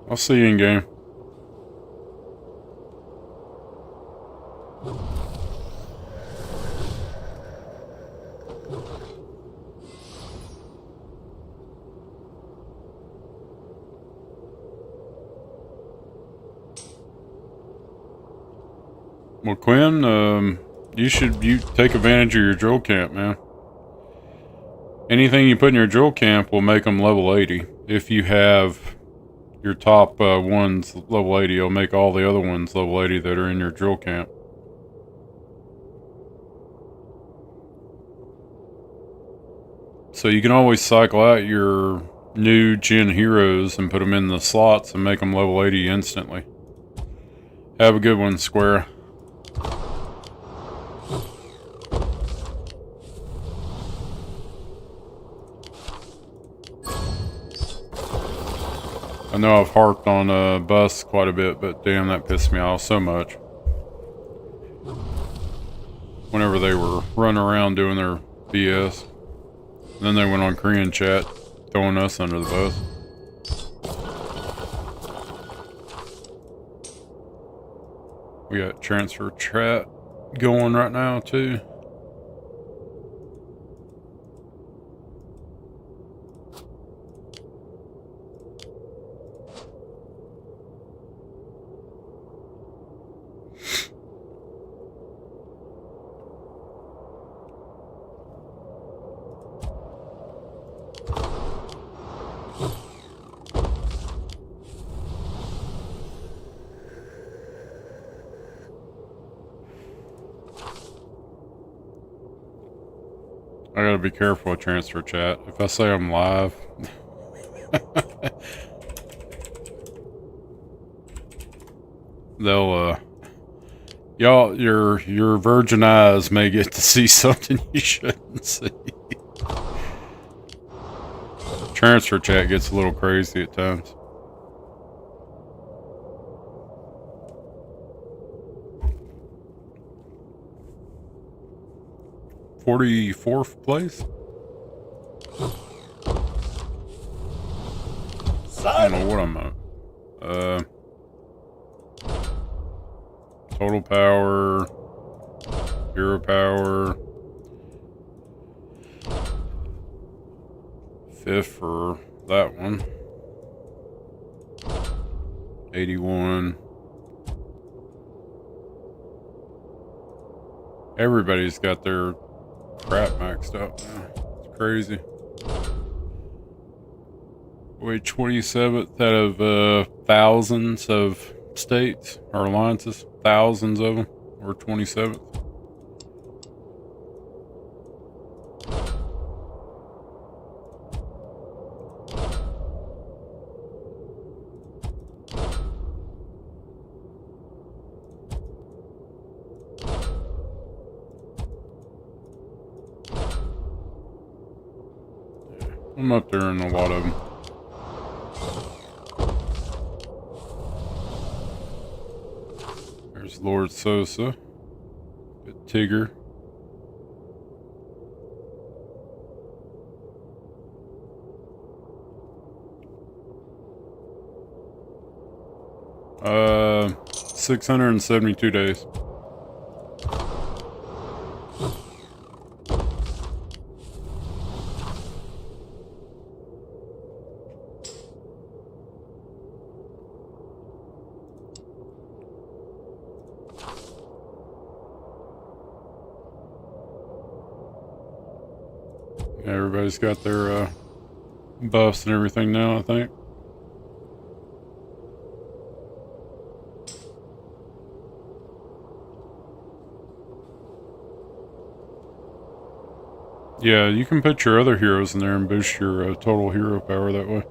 I'll see you in game. Well, Quinn, you take advantage of your drill camp, man. Anything you put in your drill camp will make them level 80. If you have your top ones level 80, it'll make all the other ones level 80 that are in your drill camp. So you can always cycle out your new gen heroes and put them in the slots and make them level 80 instantly. Have a good one, Square. I know I've harped on Bus quite a bit, but damn, that pissed me off so much. Whenever they were running around doing their BS. And then they went on Korean chat, throwing us under the bus. We got transfer chat going right now, too. I gotta be careful with transfer chat. If I say I'm live, they'll y'all, your virgin eyes may get to see something you shouldn't see. Transfer chat gets a little crazy at times. .44th place? I don't know what I'm at. Total power, hero power, 5th for that one. 81. Everybody's got their crap maxed up now. It's crazy. Wait, 27th out of thousands of states or alliances. Thousands of them. Or 27th. I'm up there in a lot of them. There's Lord Sosa. Tigger. Uh, 672 days. Everybody's got their buffs and everything now, I think. Yeah, you can put your other heroes in there and boost your total hero power that way.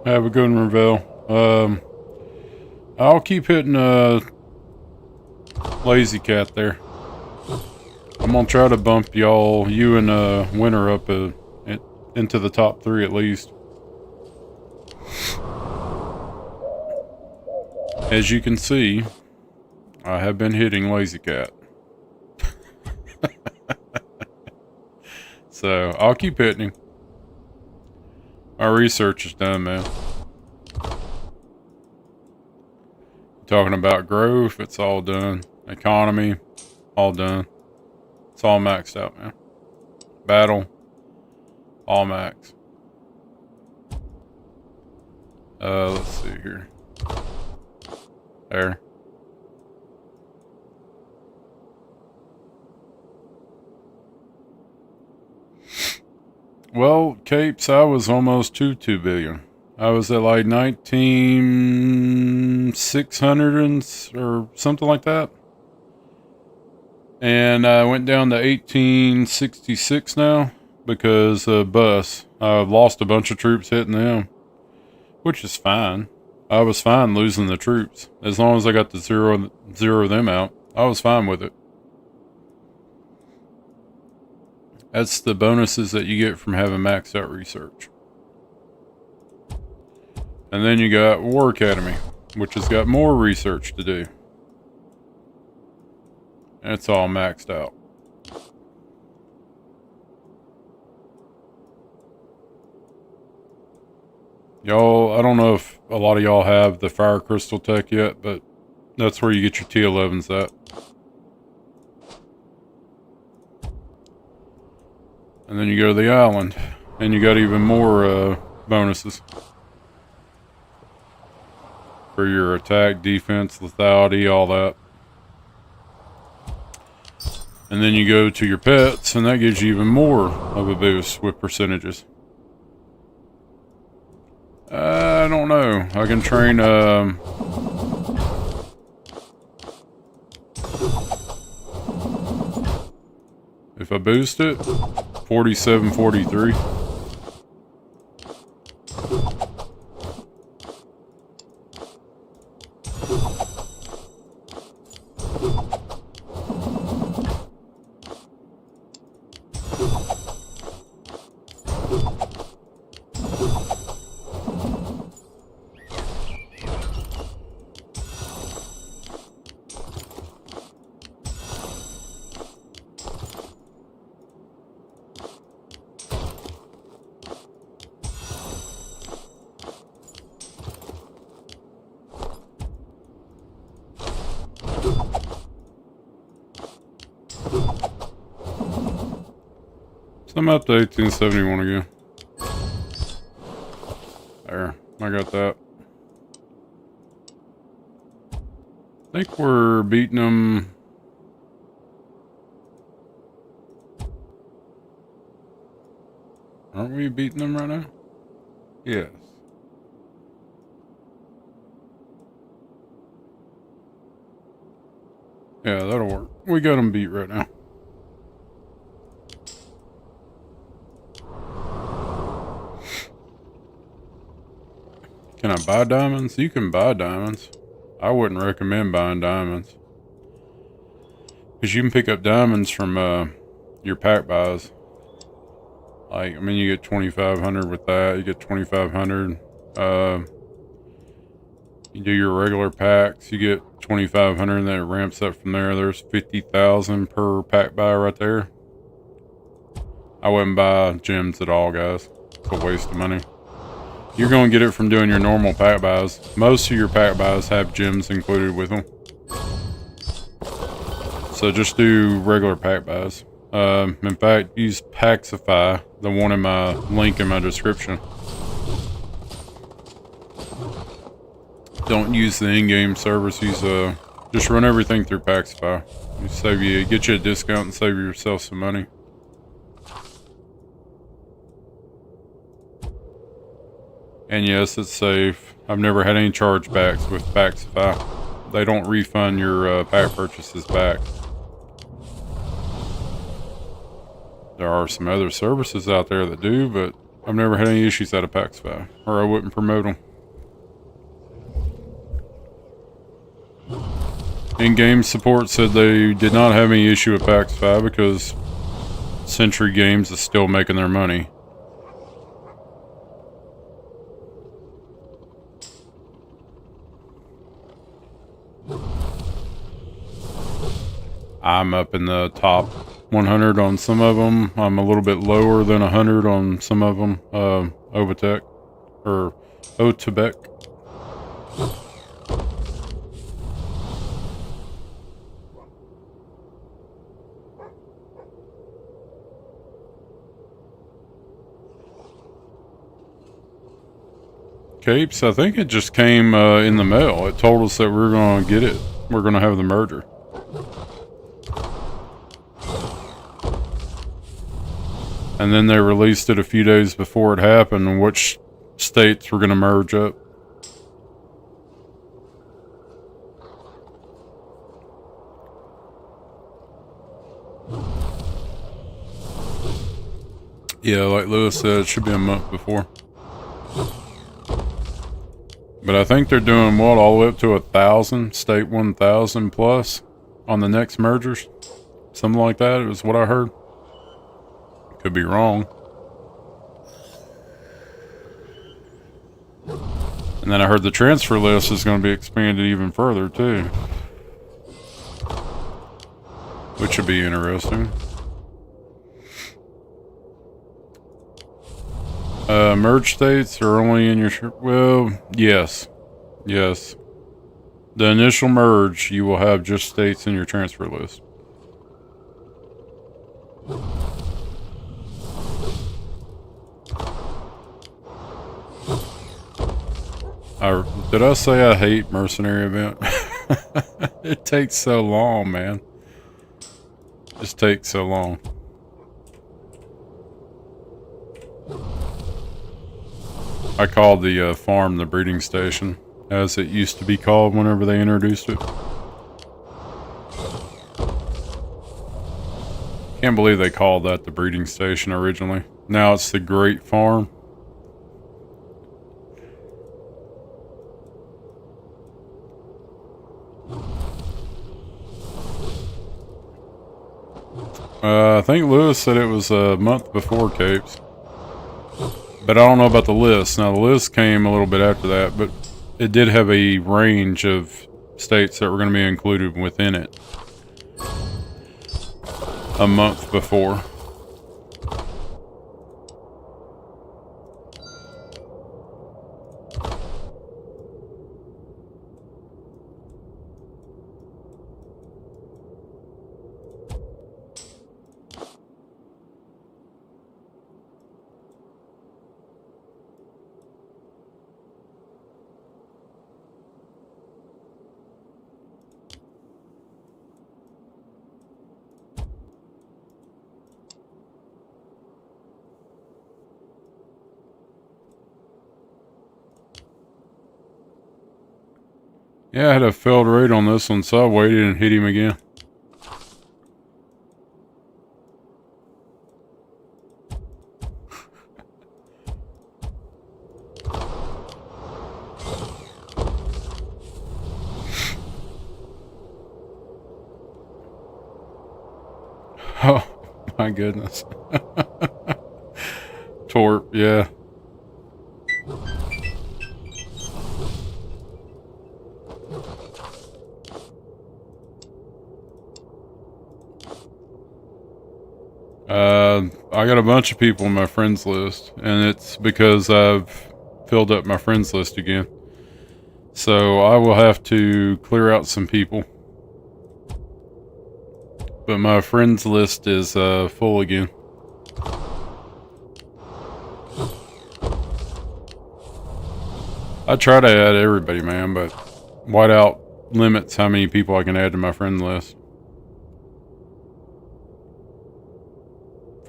Have a good one, Ravel. I'll keep hitting Lazy Cat there. I'm gonna try to bump you and Winter up into the top 3 at least. As you can see, I have been hitting Lazy Cat. So, I'll keep hitting him. My research is done, man. Talking about growth, it's all done. Economy, all done. It's all maxed out, man. Battle, all max. Let's see here. There. Well, Capes, I was almost to 2 billion. I was at like 19,600 or something like that. And I went down to 1866 now because bus. I've lost a bunch of troops hitting them, which is fine. I was fine losing the troops. As long as I got to zero them out, I was fine with it. That's the bonuses that you get from having maxed out research. And then you got War Academy, which has got more research to do. And it's all maxed out. Y'all, I don't know if a lot of y'all have the Fire Crystal tech yet, but that's where you get your T11s at. And then you go to the island, and you got even more bonuses. For your attack, defense, lethality, all that. And then you go to your pets, and that gives you even more of a boost with percentages. I don't know. I can train, if I boost it, 4743. So I'm up to 1871 again. There, I got that. I think we're beating them. Aren't we beating them right now? Yes. Yeah, that'll work. We got them beat right now. Can I buy diamonds? You can buy diamonds. I wouldn't recommend buying diamonds. Because you can pick up diamonds from your pack buys. Like, I mean, you get 2,500 with that. You get 2,500. You do your regular packs. You get 2,500 and then it ramps up from there. There's 50,000 per pack buy right there. I wouldn't buy gems at all, guys. It's a waste of money. You're going to get it from doing your normal pack buys. Most of your pack buys have gems included with them. So just do regular pack buys. In fact, use Paxify, the one in my link in my description. Don't use the in-game service. Use just run everything through Paxify. Get you a discount and save yourself some money. And yes, it's safe. I've never had any chargebacks with Paxify. They don't refund your pack purchases back. There are some other services out there that do, but I've never had any issues out of Paxify, or I wouldn't promote them. In-game support said they did not have any issue with PAX 5 because Century Games is still making their money. I'm up in the top 100 on some of them. I'm a little bit lower than 100 on some of them. Ovatec or Otebek. Capes, I think it just came in the mail. It told us that we're going to get it. We're going to have the merger. And then they released it a few days before it happened and which states were going to merge up. Yeah, like Lewis said, it should be a month before. But I think they're doing what, all the way up to 1,000, state 1,000 plus on the next mergers. Something like that is what I heard. Could be wrong. And then I heard the transfer list is going to be expanded even further too. Which would be interesting. Merge states are only in your... Well, yes. Yes. The initial merge, you will have just states in your transfer list. Did I say I hate Mercenary Event? It takes so long, man. It just takes so long. I called the farm the breeding station, as it used to be called whenever they introduced it. Can't believe they called that the breeding station originally. Now it's the Great Farm. I think Lewis said it was a month before Capes. But I don't know about the list. Now the list came a little bit after that, but it did have a range of states that were going to be included within it. A month before. Yeah, I had a failed raid on this one, so I waited and hit him again. Oh, my goodness. Torp, yeah. I got a bunch of people on my friends list, and it's because I've filled up my friends list again. So I will have to clear out some people. But my friends list is full again. I try to add everybody, man, but Whiteout limits how many people I can add to my friend list.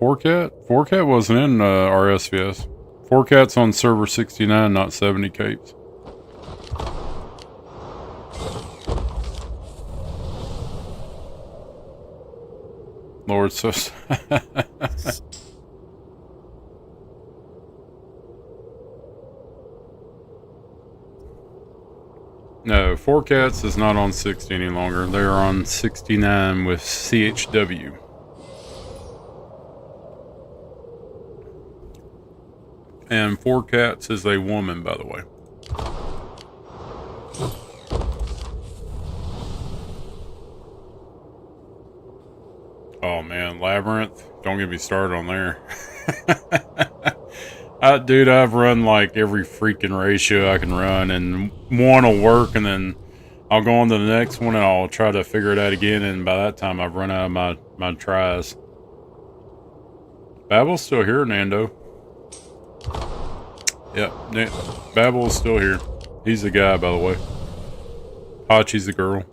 4Cat? 4Cat wasn't in RSVS. 4Cat's on server 69, not 70 Capes. Lord, so... No, Four Cats is not on 60 any longer. They're on 69 with CHW. And Four Cats is a woman, by the way. Oh man, Labyrinth. Don't get me started on there. Dude, I've run like every freaking ratio I can run, and one will work, and then I'll go on to the next one, and I'll try to figure it out again, and by that time I've run out of my tries. Babel's still here, Nando. Yep, Babel's still here. He's the guy, by the way. Hachi's the girl.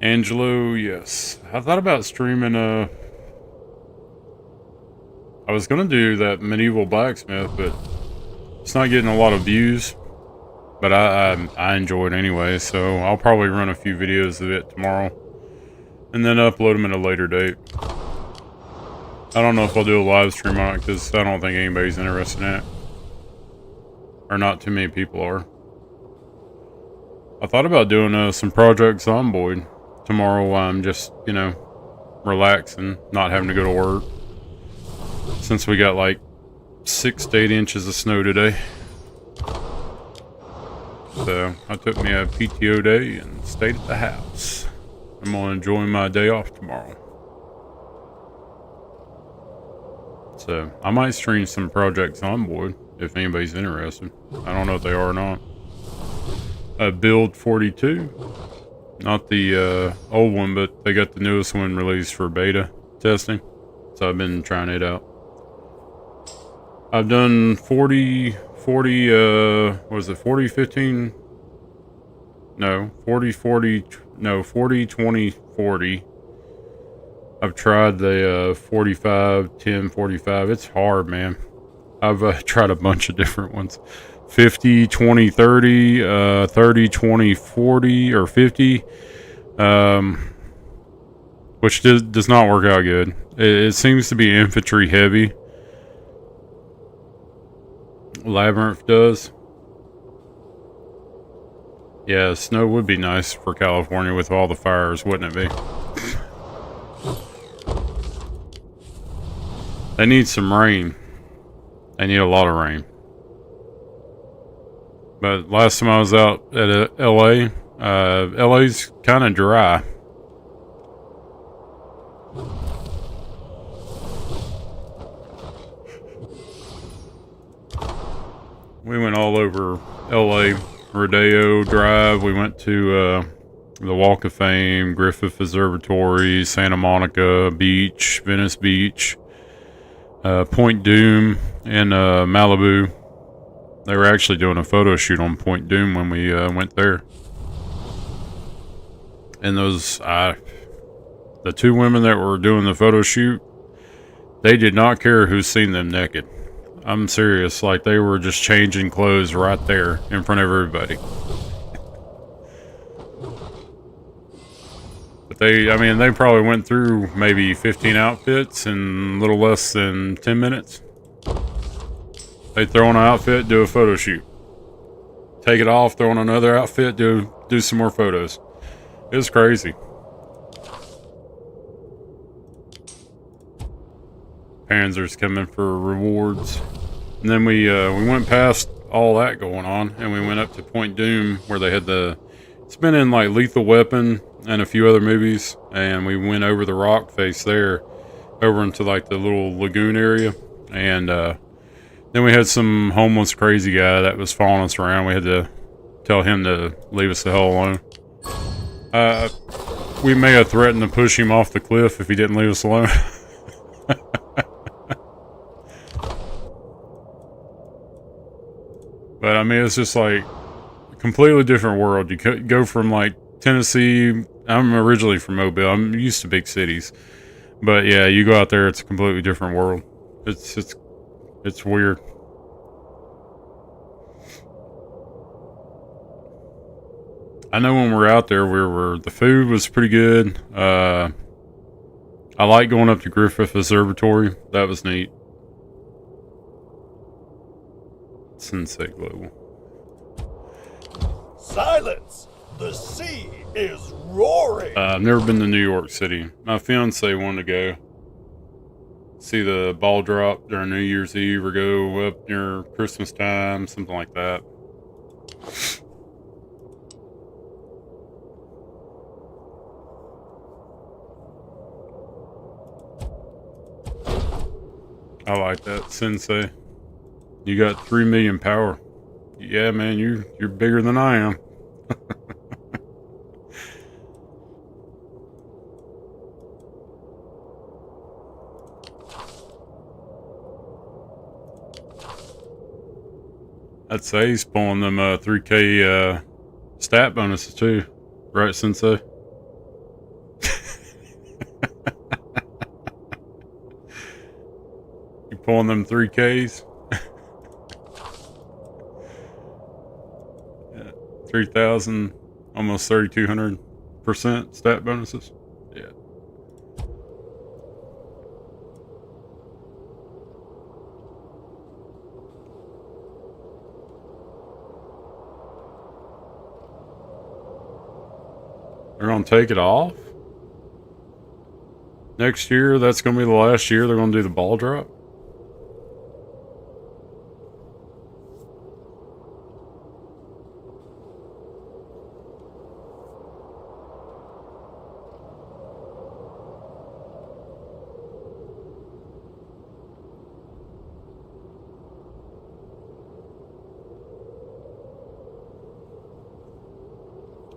Angelo, yes. I thought about streaming, I was gonna do that medieval blacksmith, but it's not getting a lot of views. But I enjoy it anyway, so I'll probably run a few videos of it tomorrow. And then upload them at a later date. I don't know if I'll do a live stream on it, because I don't think anybody's interested in it. Or not too many people are. I thought about doing some Project Zomboid tomorrow while I'm just, you know, relaxing, not having to go to work. Since we got like 6 to 8 inches of snow today. So I took me a PTO day and stayed at the house. I'm gonna enjoy my day off tomorrow. So I might stream some Project Zomboid if anybody's interested. I don't know if they are or not. Build 42. Not the old one, but they got the newest one released for beta testing. So I've been trying it out. I've done 40, 20, 40. I've tried the 45, 10, 45. It's hard, man. I've tried a bunch of different ones. 50, 20, 30, 30, 20, 40, or 50. Which does not work out good. It seems to be infantry heavy. Labyrinth does. Yeah, snow would be nice for California with all the fires, wouldn't it be? They need some rain. They need a lot of rain. But last time I was out at LA, LA's kind of dry. We went all over LA, Rodeo Drive. We went to the Walk of Fame, Griffith Observatory, Santa Monica Beach, Venice Beach, Point Doom, and Malibu. They were actually doing a photo shoot on Point Doom when we went there. And those, the 2 women that were doing the photo shoot, they did not care who's seen them naked. I'm serious, like they were just changing clothes right there in front of everybody. But they probably went through maybe 15 outfits in a little less than 10 minutes. They throw on an outfit, do a photo shoot. Take it off, throw on another outfit, do some more photos. It was crazy. Panzer's coming for rewards. And then we went past all that going on, and we went up to Point Doom where they had it's been in like Lethal Weapon and a few other movies, and we went over the rock face there, over into like the little lagoon area, and then we had some homeless crazy guy that was following us around. We had to tell him to leave us the hell alone. We may have threatened to push him off the cliff if he didn't leave us alone. But I mean, it's just like a completely different world. You go from like Tennessee. I'm originally from Mobile. I'm used to big cities, but yeah, you go out there, it's a completely different world. It's weird. I know when we're out there, the food was pretty good. I like going up to Griffith Observatory. That was neat. Sensei Global. Silence! The sea is roaring! I've never been to New York City. My fiance wanted to go see the ball drop during New Year's Eve or go up near Christmas time, something like that. I like that, Sensei. You got 3 million power. Yeah, man, you're bigger than I am. I'd say he's pulling them 3K stat bonuses too, right, Sensei? You pulling them 3Ks? 3,000, almost 3,200% stat bonuses. Yeah. They're gonna take it off next year. That's gonna be the last year they're gonna do the ball drop.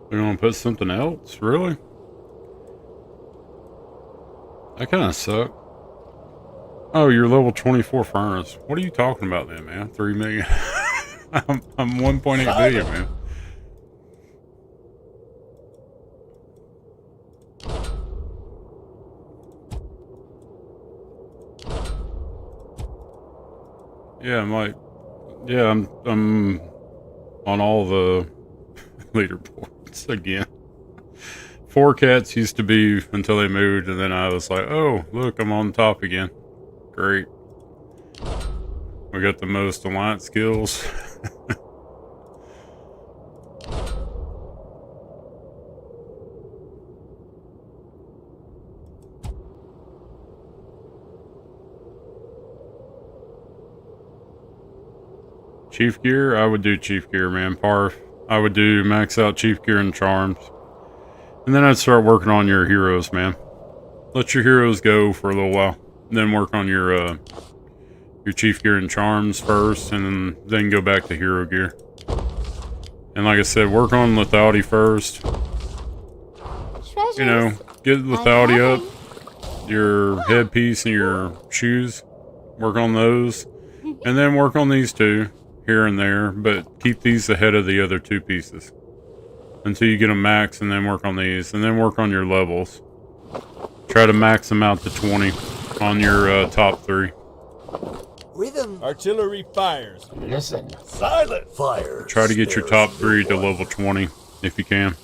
They're gonna put something else? Really? That kind of suck. Oh, you're level 24 furnace. What are you talking about then, man? 3 million. I'm 1.8 billion, man. Yeah, I'm on all the leaderboards again. 4 cats used to be until they moved, and then I was like, oh, look, I'm on top again. Great. We got the most alliance skills. Chief gear? I would do chief gear, man. Parf. I would do max out chief gear and charms. And then I'd start working on your heroes, man. Let your heroes go for a little while. Then work on your chief gear and charms first, and then go back to hero gear. And like I said, work on lethality first. Treasures. You know, get lethality up. Your headpiece and your shoes. Work on those. And then work on these two here and there, but keep these ahead of the other 2 pieces until you get them max, and then work on these, and then work on your levels. Try to max them out to 20 on your top 3. Rhythm. Artillery fires. Listen. Silent. Fire. Try to get your top 3 to level 20 if you can.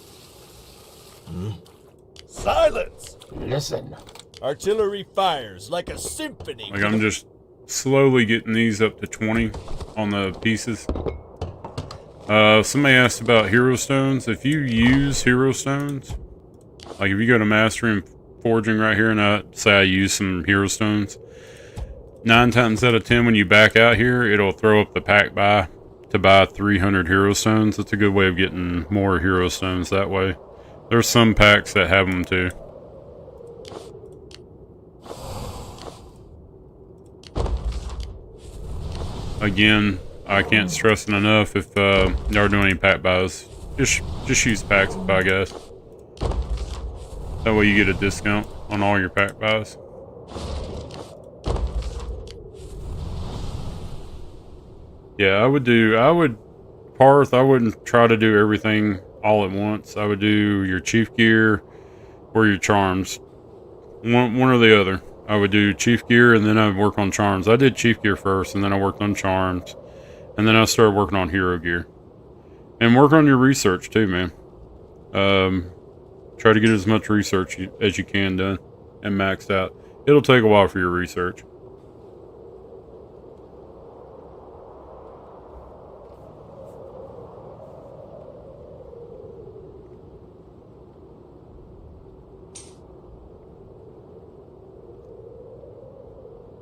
Silence. Listen. Artillery fires like a symphony. Like, I'm just slowly getting these up to 20 on the pieces. Somebody asked about hero stones. If you use hero stones, like if you go to Mastery and Forging right here, and I say I use some hero stones, 9 times out of 10 when you back out here, it'll throw up the pack buy to buy 300 hero stones. That's a good way of getting more hero stones that way. There's some packs that have them too. Again, I can't stress it enough, if you are doing any pack buys, just use packs if I guess. That way you get a discount on all your pack buys. Yeah, I would Parth, I wouldn't try to do everything all at once. I would do your chief gear or your charms. One or the other. I would do chief gear, and then I would work on charms. I did chief gear first, and then I worked on charms. And then I started working on hero gear. And work on your research too, man. Try to get as much research as you can done and maxed out. It'll take a while for your research.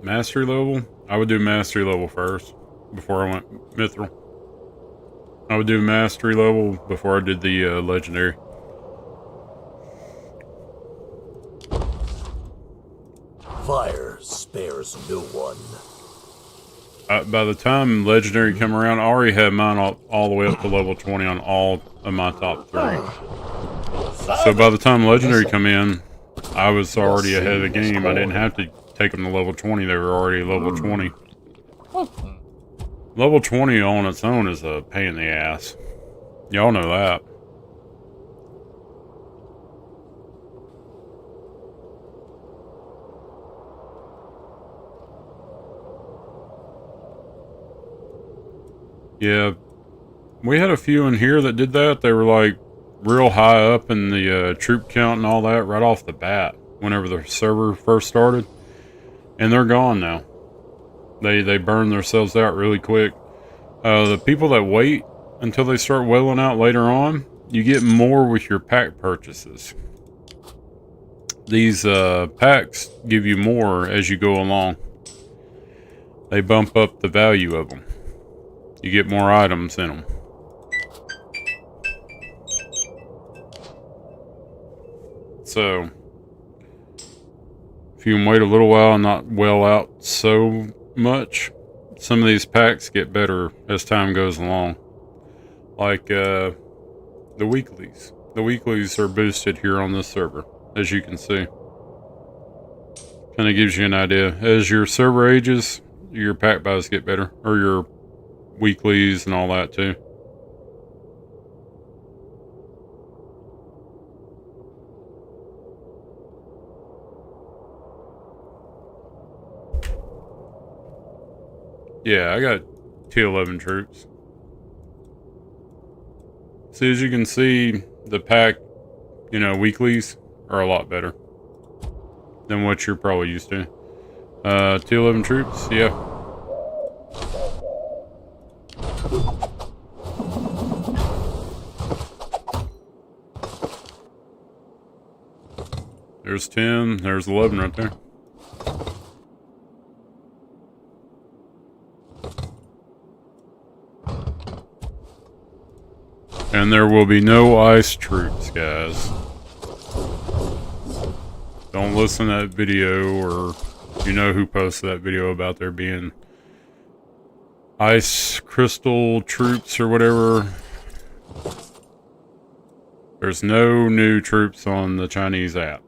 Mastery level? I would do mastery level first before I went mithril. I would do mastery level before I did the legendary. Fire spares no one. By the time legendary come around, I already had mine all the way up to level 20 on all of my top 3. So by the time legendary come in, I was already ahead of the game. I didn't have to take them to level 20. They were already level 20. Level 20 on its own is a pain in the ass. Y'all know that. Yeah, we had a few in here that did that. They were like real high up in the troop count and all that right off the bat whenever the server first started. And they're gone now. They burn themselves out really quick. The people that wait until they start wailing out later on, you get more with your pack purchases. These packs give you more as you go along. They bump up the value of them. You get more items in them. So, if you can wait a little while and not well out so much, some of these packs get better as time goes along. Like the weeklies. The weeklies are boosted here on this server, as you can see. Kind of gives you an idea. As your server ages, your pack buys get better, or your weeklies and all that too. Yeah, I got T11 troops. So as you can see, the pack, weeklies are a lot better than what you're probably used to. T11 troops, yeah. There's 10, there's 11 right there. And there will be no ice troops, guys. Don't listen to that video, or you know who posted that video about there being ice crystal troops or whatever. There's no new troops on the Chinese app.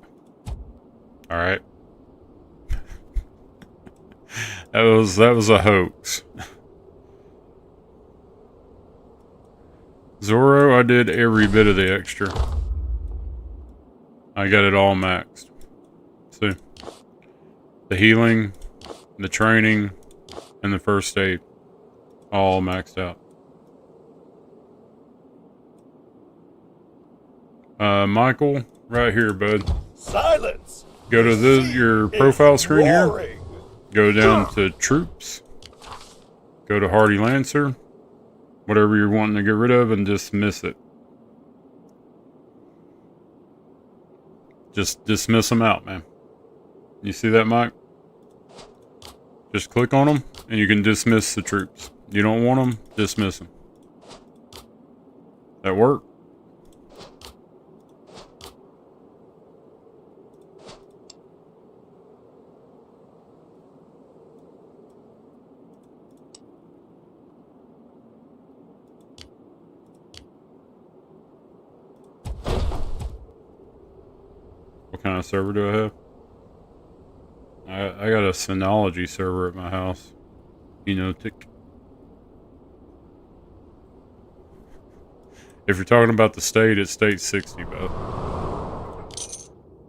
Alright? That was a hoax. Zoro, I did every bit of the extra. I got it all maxed. See? The healing, the training, and the first aid. All maxed out. Michael, right here, bud. Silence! Go to your profile screen here. Go down to troops. Go to Hardy Lancer. Whatever you're wanting to get rid of, and dismiss it. Just dismiss them out, man. You see that, Mike? Just click on them, and you can dismiss the troops. You don't want them, dismiss them. That work? What kind of server do I have? I got a Synology server at my house. Enotic. If you're talking about the state, it's state 60, bro.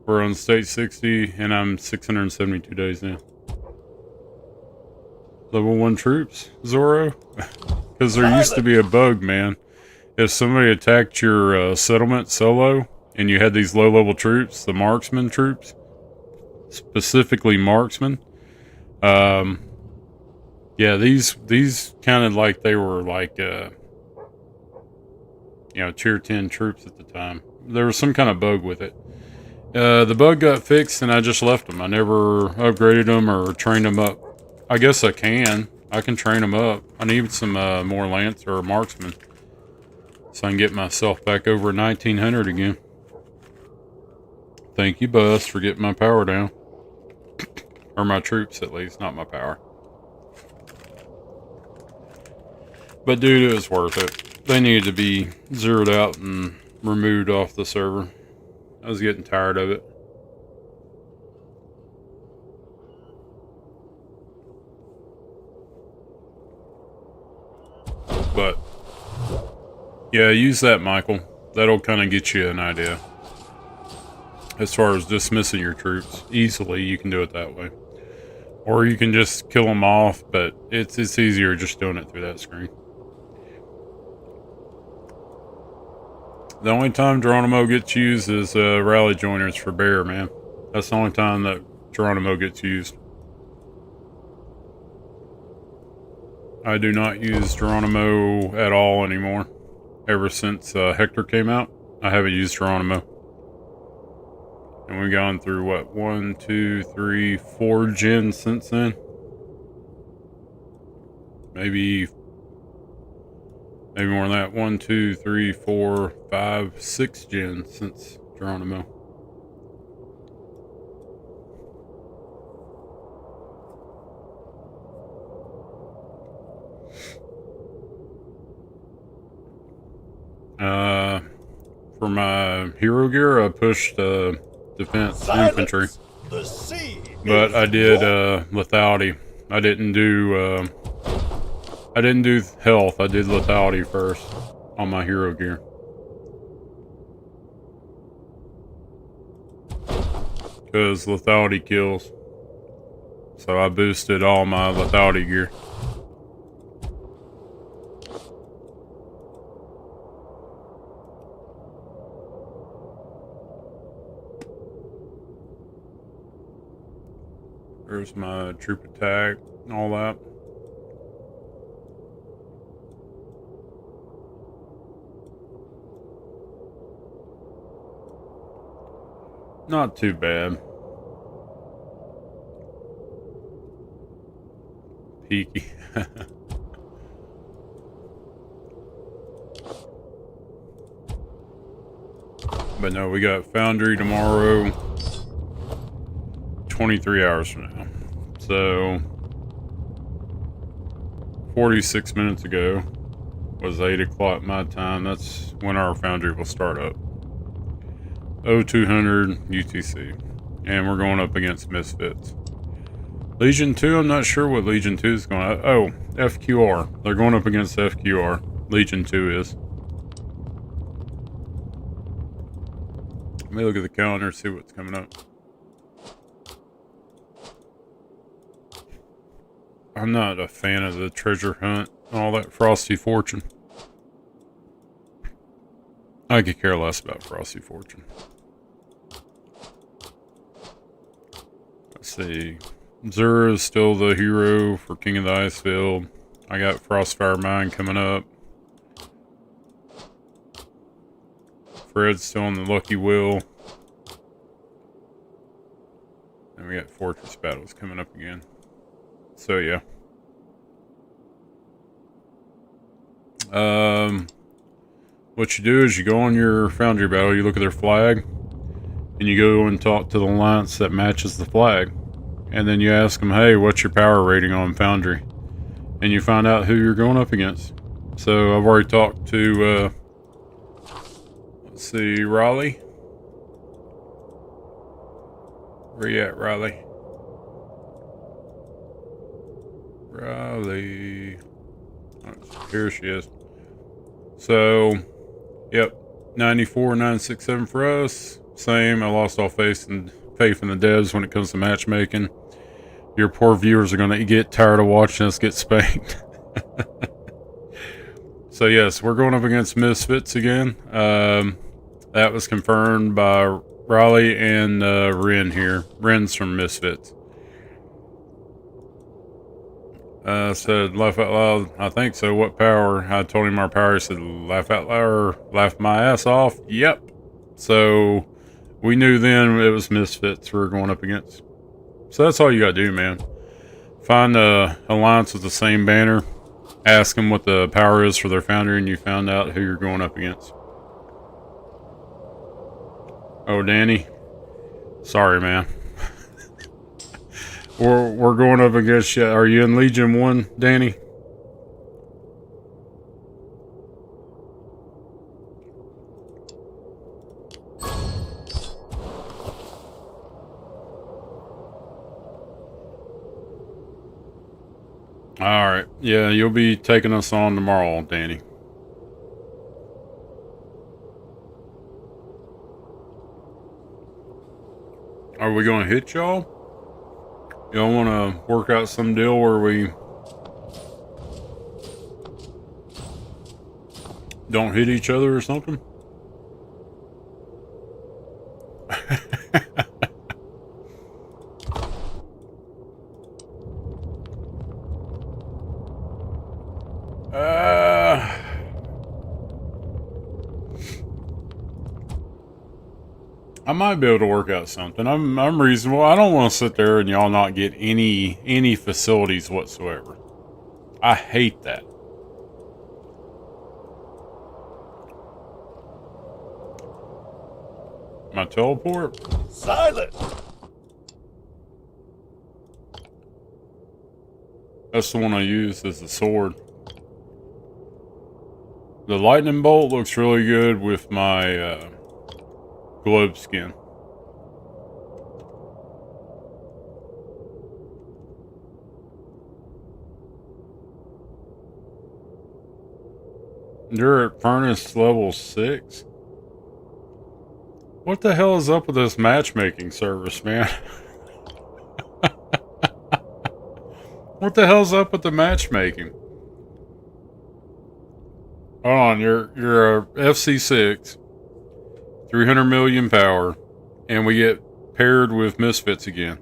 We're on state 60, and I'm 672 days now. Level 1 troops, Zoro? Because there used to be a bug, man. if somebody attacked your settlement solo and you had these low-level troops, the marksman troops, specifically marksmen, yeah, these counted like they were like, tier 10 troops at the time. There was some kind of bug with it. The bug got fixed and I just left them. I never upgraded them or trained them up. I guess I can train them up. I need some more lance or marksmen so I can get myself back over 1900 again. Thank you, Bus, for getting my power down. Or my troops, at least, not my power. But dude, it was worth it. They needed to be zeroed out and removed off the server. I was getting tired of it. But yeah, use that, Michael. That'll kind of get you an idea. As far as dismissing your troops easily, you can do it that way. Or you can just kill them off, but it's easier just doing it through that screen. The only time Geronimo gets used is rally joiners for bear, man. That's the only time that Geronimo gets used. I do not use Geronimo at all anymore. Ever since Hector came out, I haven't used Geronimo. And we've gone through, what, 1, 2, 3, 4 gens since then? Maybe more than that. 1, 2, 3, 4, 5, 6 gens since Geronimo. For my hero gear, I pushed defense infantry, The sea but I did lethality. I didn't do health. I did lethality first on my hero gear. Because lethality kills. So I boosted all my lethality gear. There's my troop attack and all that. Not too bad. Peaky. But no, we got Foundry tomorrow. 23 hours from now. So 46 minutes ago was 8 o'clock my time. That's when our foundry will start up. 0200 UTC. And we're going up against Misfits. Legion 2, I'm not sure what Legion 2 is going to... Oh, FQR. They're going up against FQR. Legion 2 is. Let me look at the calendar, see what's coming up. I'm not a fan of the treasure hunt and all that Frosty Fortune. I could care less about Frosty Fortune. Let's see. Zura is still the hero for King of the Icefield. I got Frostfire Mine coming up. Fred's still on the Lucky Wheel. And we got Fortress Battles coming up again. So yeah. What you do is you go on your Foundry battle, you look at their flag, and you go and talk to the alliance that matches the flag. And then you ask them, hey, what's your power rating on Foundry? And you find out who you're going up against. So I've already talked to, let's see, Raleigh. Where you at, Raleigh? Raleigh. Oh, here she is. So, yep, 94, 967 for us. Same. I lost all faith in the devs when it comes to matchmaking. Your poor viewers are gonna get tired of watching us get spanked. So yes, we're going up against Misfits again. That was confirmed by Raleigh and Ren here. Ren's from Misfits. Said laugh out loud. I think so. What power? I told him our power. He said laugh out loud or laugh my ass off. Yep. So we knew then it was Misfits we were going up against. So that's all you gotta do, man. Find a alliance with the same banner. Ask them what the power is for their founder, and you found out who you're going up against. Oh, Danny. Sorry, man. we're going up against you. Are you in Legion 1, Danny? Alright. Yeah, you'll be taking us on tomorrow, Danny. Are we going to hit y'all? Y'all want to work out some deal where we don't hit each other or something? I might be able to work out something. I'm reasonable. I don't want to sit there and y'all not get any facilities whatsoever. I hate that. My teleport? Silent! That's the one I use as the sword. The lightning bolt looks really good with my globe skin. You're at furnace level 6? What the hell is up with this matchmaking service, man? What the hell's up with the matchmaking? Hold on, you're a FC6, 300 million power, and we get paired with Misfits again.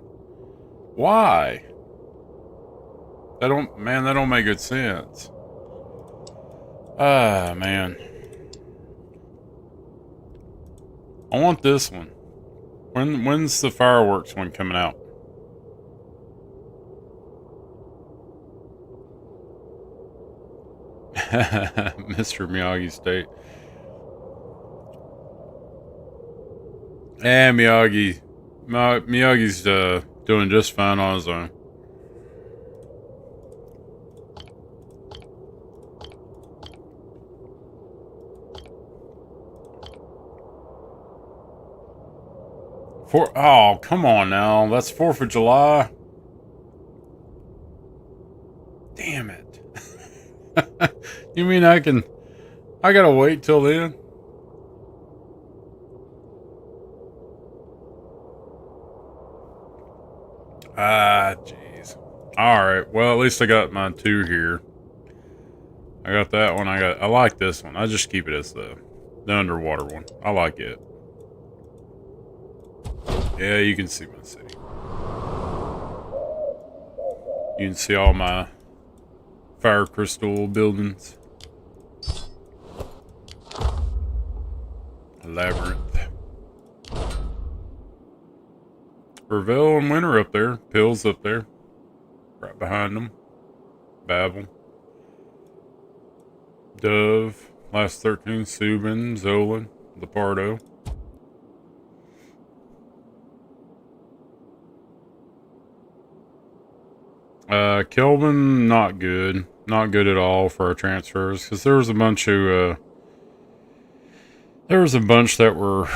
Why? That don't make good sense. Ah, man. I want this one. When's the fireworks one coming out? Mr. Miyagi State. And Miyagi's doing just fine on his own. Oh, come on now. That's 4th of July. Damn it. You mean I gotta wait till then? Ah, jeez. Alright, well, at least I got my 2 here. I got that one. I like this one. I just keep it as the underwater one. I like it. Yeah, you can see my city. You can see all my fire crystal buildings. Labyrinth. Revel and Winter up there. Pills up there. Right behind them. Babel. Dove. Last 13. Subin. Zolan. Lepardo. Kelvin, not good. Not good at all for our transfers. Because there was a bunch who, that were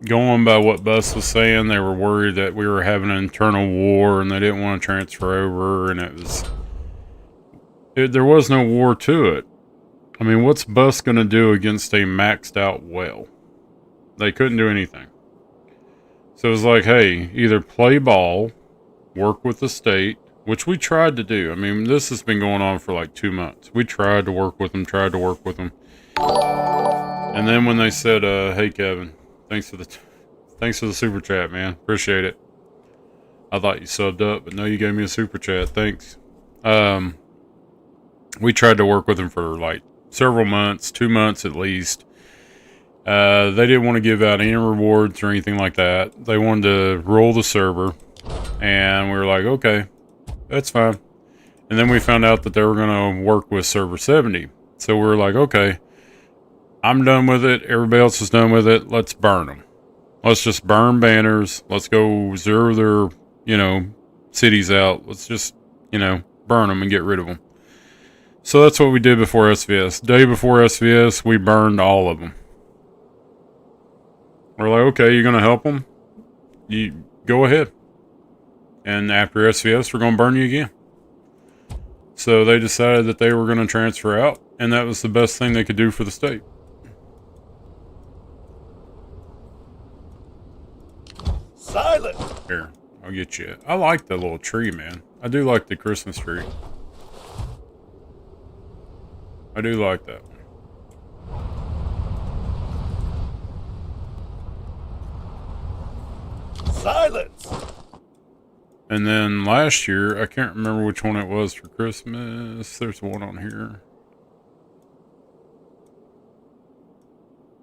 going by what Bus was saying. They were worried that we were having an internal war and they didn't want to transfer over, and there was no war to it. I mean, what's Bus going to do against a maxed out whale? They couldn't do anything. So it was like, hey, either play ball, work with the state, which we tried to do. I mean, this has been going on for like 2 months. We tried to work with them, and then when they said, "Hey Kevin, thanks for the super chat, man. Appreciate it." I thought you subbed up, but no, you gave me a super chat. Thanks. We tried to work with them for like several months, 2 months at least. They didn't want to give out any rewards or anything like that. They wanted to roll the server, and we were like, okay, that's fine. And then we found out that they were going to work with Server 70. So we were like, okay, I'm done with it. Everybody else is done with it. Let's burn them. Let's just burn banners. Let's go zero their, cities out. Let's just, burn them and get rid of them. So that's what we did before SVS. Day before SVS, we burned all of them. We're like, okay, you're going to help them? You go ahead. And after SVS, we're going to burn you again. So they decided that they were going to transfer out, and that was the best thing they could do for the state. Silent! Here, I'll get you. I like the little tree, man. I do like the Christmas tree. I do like that one. Silence! And then last year, I can't remember which one it was for Christmas. There's one on here.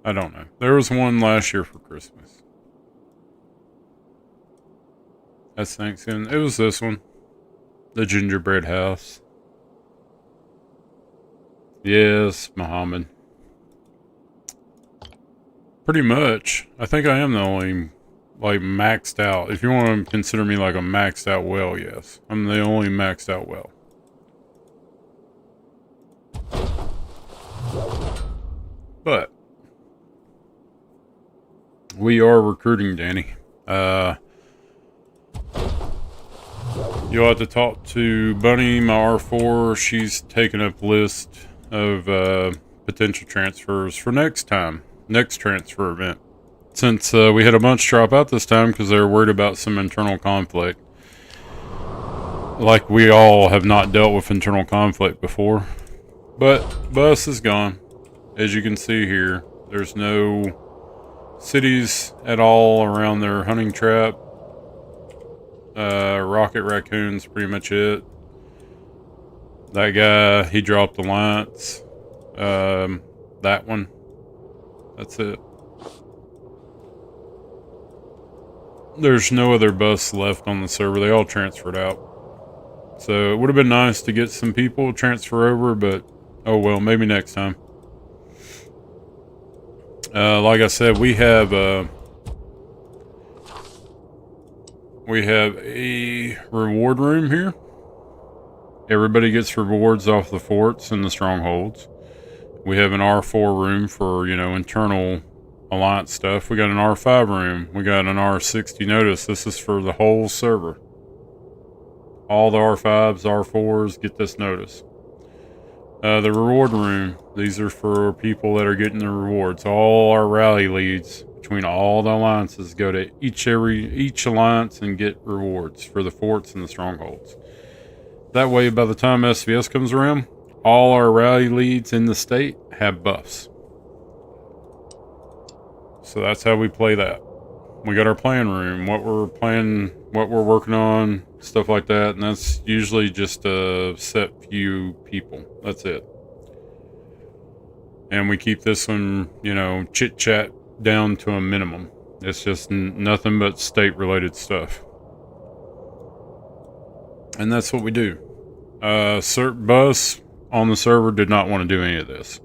I don't know. There was one last year for Christmas. That's Thanksgiving. It was this one. The gingerbread house. Yes, Muhammad. Pretty much. I think I am the only, maxed out. If you want to consider me like a maxed out whale, yes. I'm the only maxed out whale. But we are recruiting, Danny. You'll have to talk to Bunny, my R4. She's taking up list of potential transfers for next transfer event. Since we had a bunch drop out this time because they were worried about some internal conflict. Like we all have not dealt with internal conflict before. But Bus is gone. As you can see here, there's no cities at all around their hunting trap. Rocket Raccoon's pretty much it. That guy, he dropped Alliance. That one. That's it. There's no other bus left on the server. They all transferred out. So it would have been nice to get some people transfer over, but oh well, maybe next time. Like I said, we have a reward room here. Everybody gets rewards off the forts and the strongholds. We have an R4 room for, internal Alliance stuff. We got an R5 room. We got an R60 notice. This is for the whole server. All the R5s, R4s get this notice. The reward room. These are for people that are getting the rewards. All our rally leads between all the alliances go to each alliance and get rewards for the forts and the strongholds. That way, by the time SVS comes around, all our rally leads in the state have buffs. So that's how we play that. We got our plan room, what we're working on, stuff like that, and that's usually just a set few people. That's it. And we keep this one, chit chat down to a minimum. It's just nothing but state related stuff. And that's what we do. Bus on the server did not want to do any of this.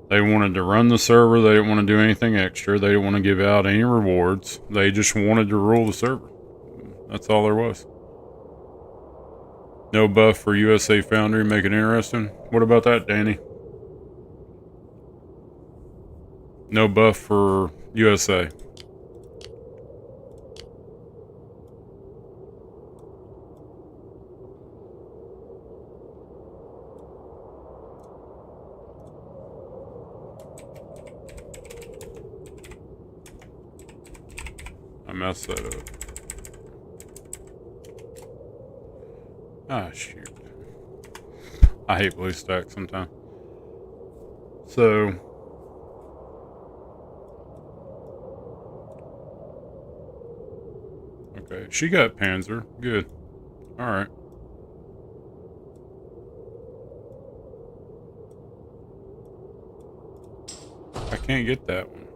They wanted to run the server. They didn't want to do anything extra. They didn't want to give out any rewards. They just wanted to rule the server. That's all there was. No buff for USA Foundry, make it interesting. What about that, Danny? No buff for USA. I messed that up. Ah, shoot. I hate BlueStack sometimes. So... Okay, she got Panzer. Good. Alright. I can't get that one.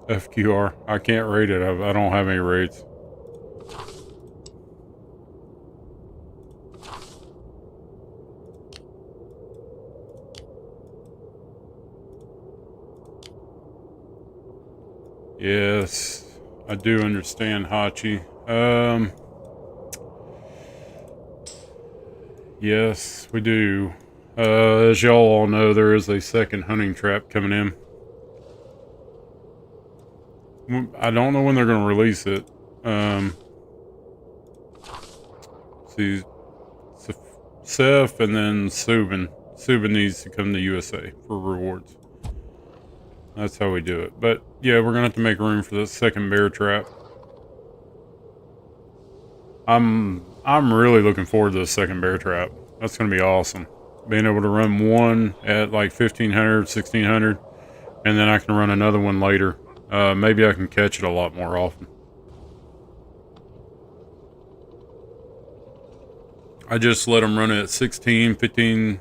FQR. I can't rate it. I don't have any rates. Yes, I do understand Hachi. Yes, we do. As y'all all know, there is a second hunting trap coming in. I don't know when they're going to release it. See, Seth and then Subin. Subin needs to come to USA for rewards. That's how we do it. But yeah, we're gonna have to make room for the second bear trap. I'm really looking forward to the second bear trap. That's gonna be awesome. Being able to run one at like 1500, 1600, and then I can run another one later. Maybe I can catch it a lot more often. I just let them run it at 16, 15,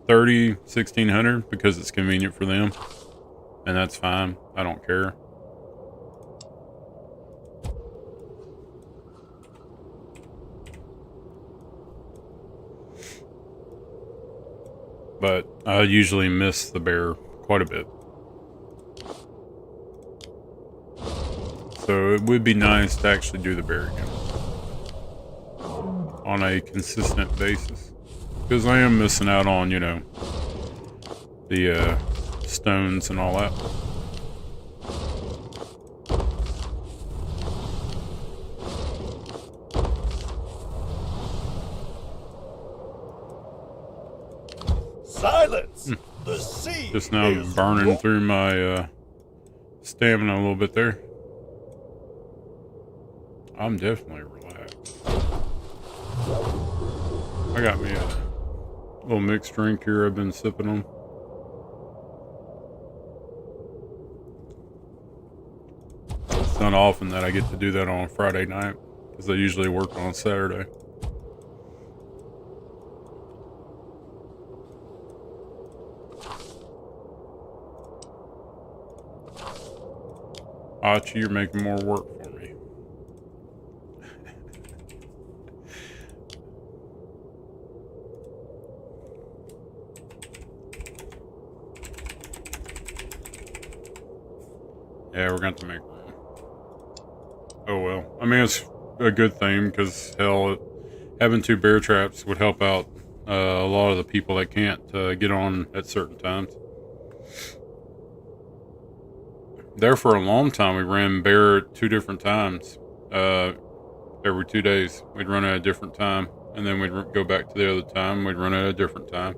30, 1600 because it's convenient for them. And that's fine. I don't care. But I usually miss the bear quite a bit. So it would be nice to actually do the bear again. On a consistent basis. Because I am missing out on, you know, the stones and all that. Silence! The sea Just now is burning through my stamina a little bit there. I'm definitely relaxed. I got me a little mixed drink here I've been sipping on. It's not often that I get to do that on a Friday night, because I usually work on Saturday. Hachi, you're making more work for me. Yeah, we're going to make room. Oh well. I mean, it's a good thing because, hell, having 2 bear traps would help out a lot of the people that can't get on at certain times. There for a long time, we ran bear at 2 different times. Every 2 days, we'd run at a different time. And then we'd go back to the other time, we'd run at a different time.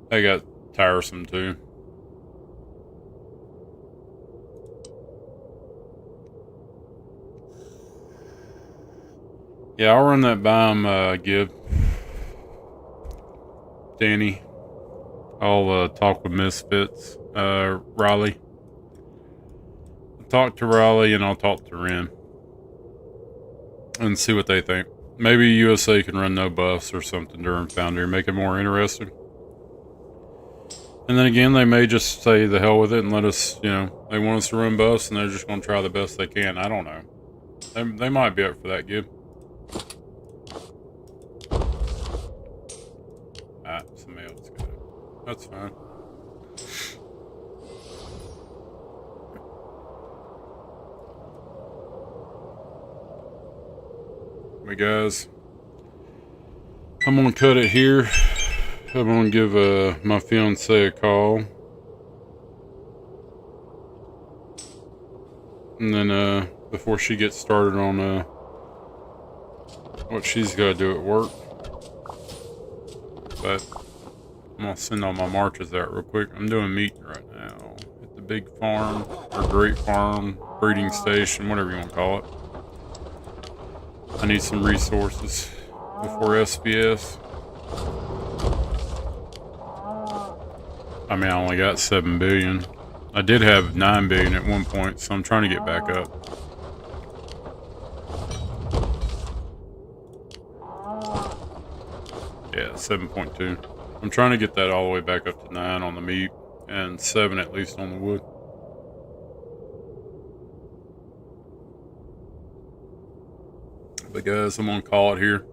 That got tiresome too. Yeah, I'll run that by him, Gib. Danny. I'll talk with Misfits. Raleigh. I'll talk to Raleigh and I'll talk to Ren. And see what they think. Maybe USA can run no buffs or something during Foundry. Make it more interesting. And then again, they may just say the hell with it and let us, you know, they want us to run buffs and they're just going to try the best they can. I don't know. They might be up for that, Gib. Somebody else got it. That's fine. Hey guys, I'm gonna cut it here. I'm gonna give my fiance a call, and then before she gets started on what she's got to do at work. But I'm gonna send all my marches out real quick. I'm doing meeting right now at the big farm or great farm breeding station, whatever you want to call it. I need some resources before SBS. I mean, I only got 7 billion. I did have 9 billion at one point, so I'm trying to get back up. Yeah, 7.2. I'm trying to get that all the way back up to 9 on the meat and 7 at least on the wood. But guys, I'm gonna call it here.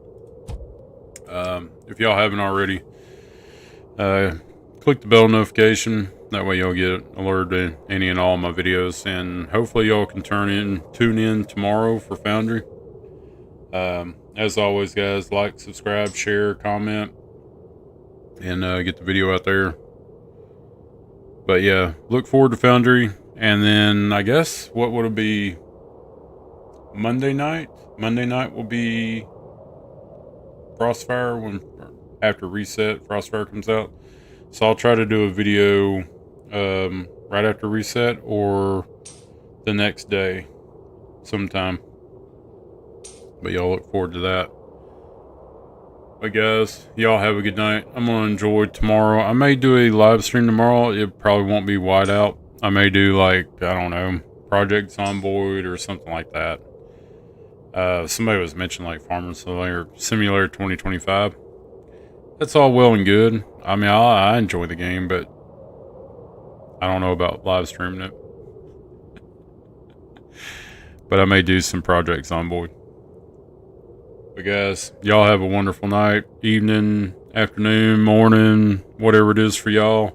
If y'all haven't already, click the bell notification. That way y'all get alerted to any and all my videos, and hopefully y'all can tune in tomorrow for Foundry. As always, guys, like, subscribe, share, comment, and get the video out there. But yeah, look forward to Foundry, and then I guess what would it be? Monday night. Monday night will be Frostfire after Reset. Frostfire comes out, so I'll try to do a video right after Reset or the next day sometime. But y'all look forward to that. But guys, y'all have a good night. I'm gonna enjoy tomorrow. I may do a live stream tomorrow. It probably won't be wide out. I may do, like, I don't know, Project Zomboid or something like that. Somebody was mentioning like Farming Simulator 2025. That's all well and good. I mean, I enjoy the game, but I don't know about live streaming it. But I may do some Project Zomboid. But guys, y'all have a wonderful night, evening, afternoon, morning, whatever it is for y'all.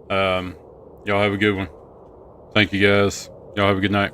Y'all have a good one. Thank you, guys. Y'all have a good night.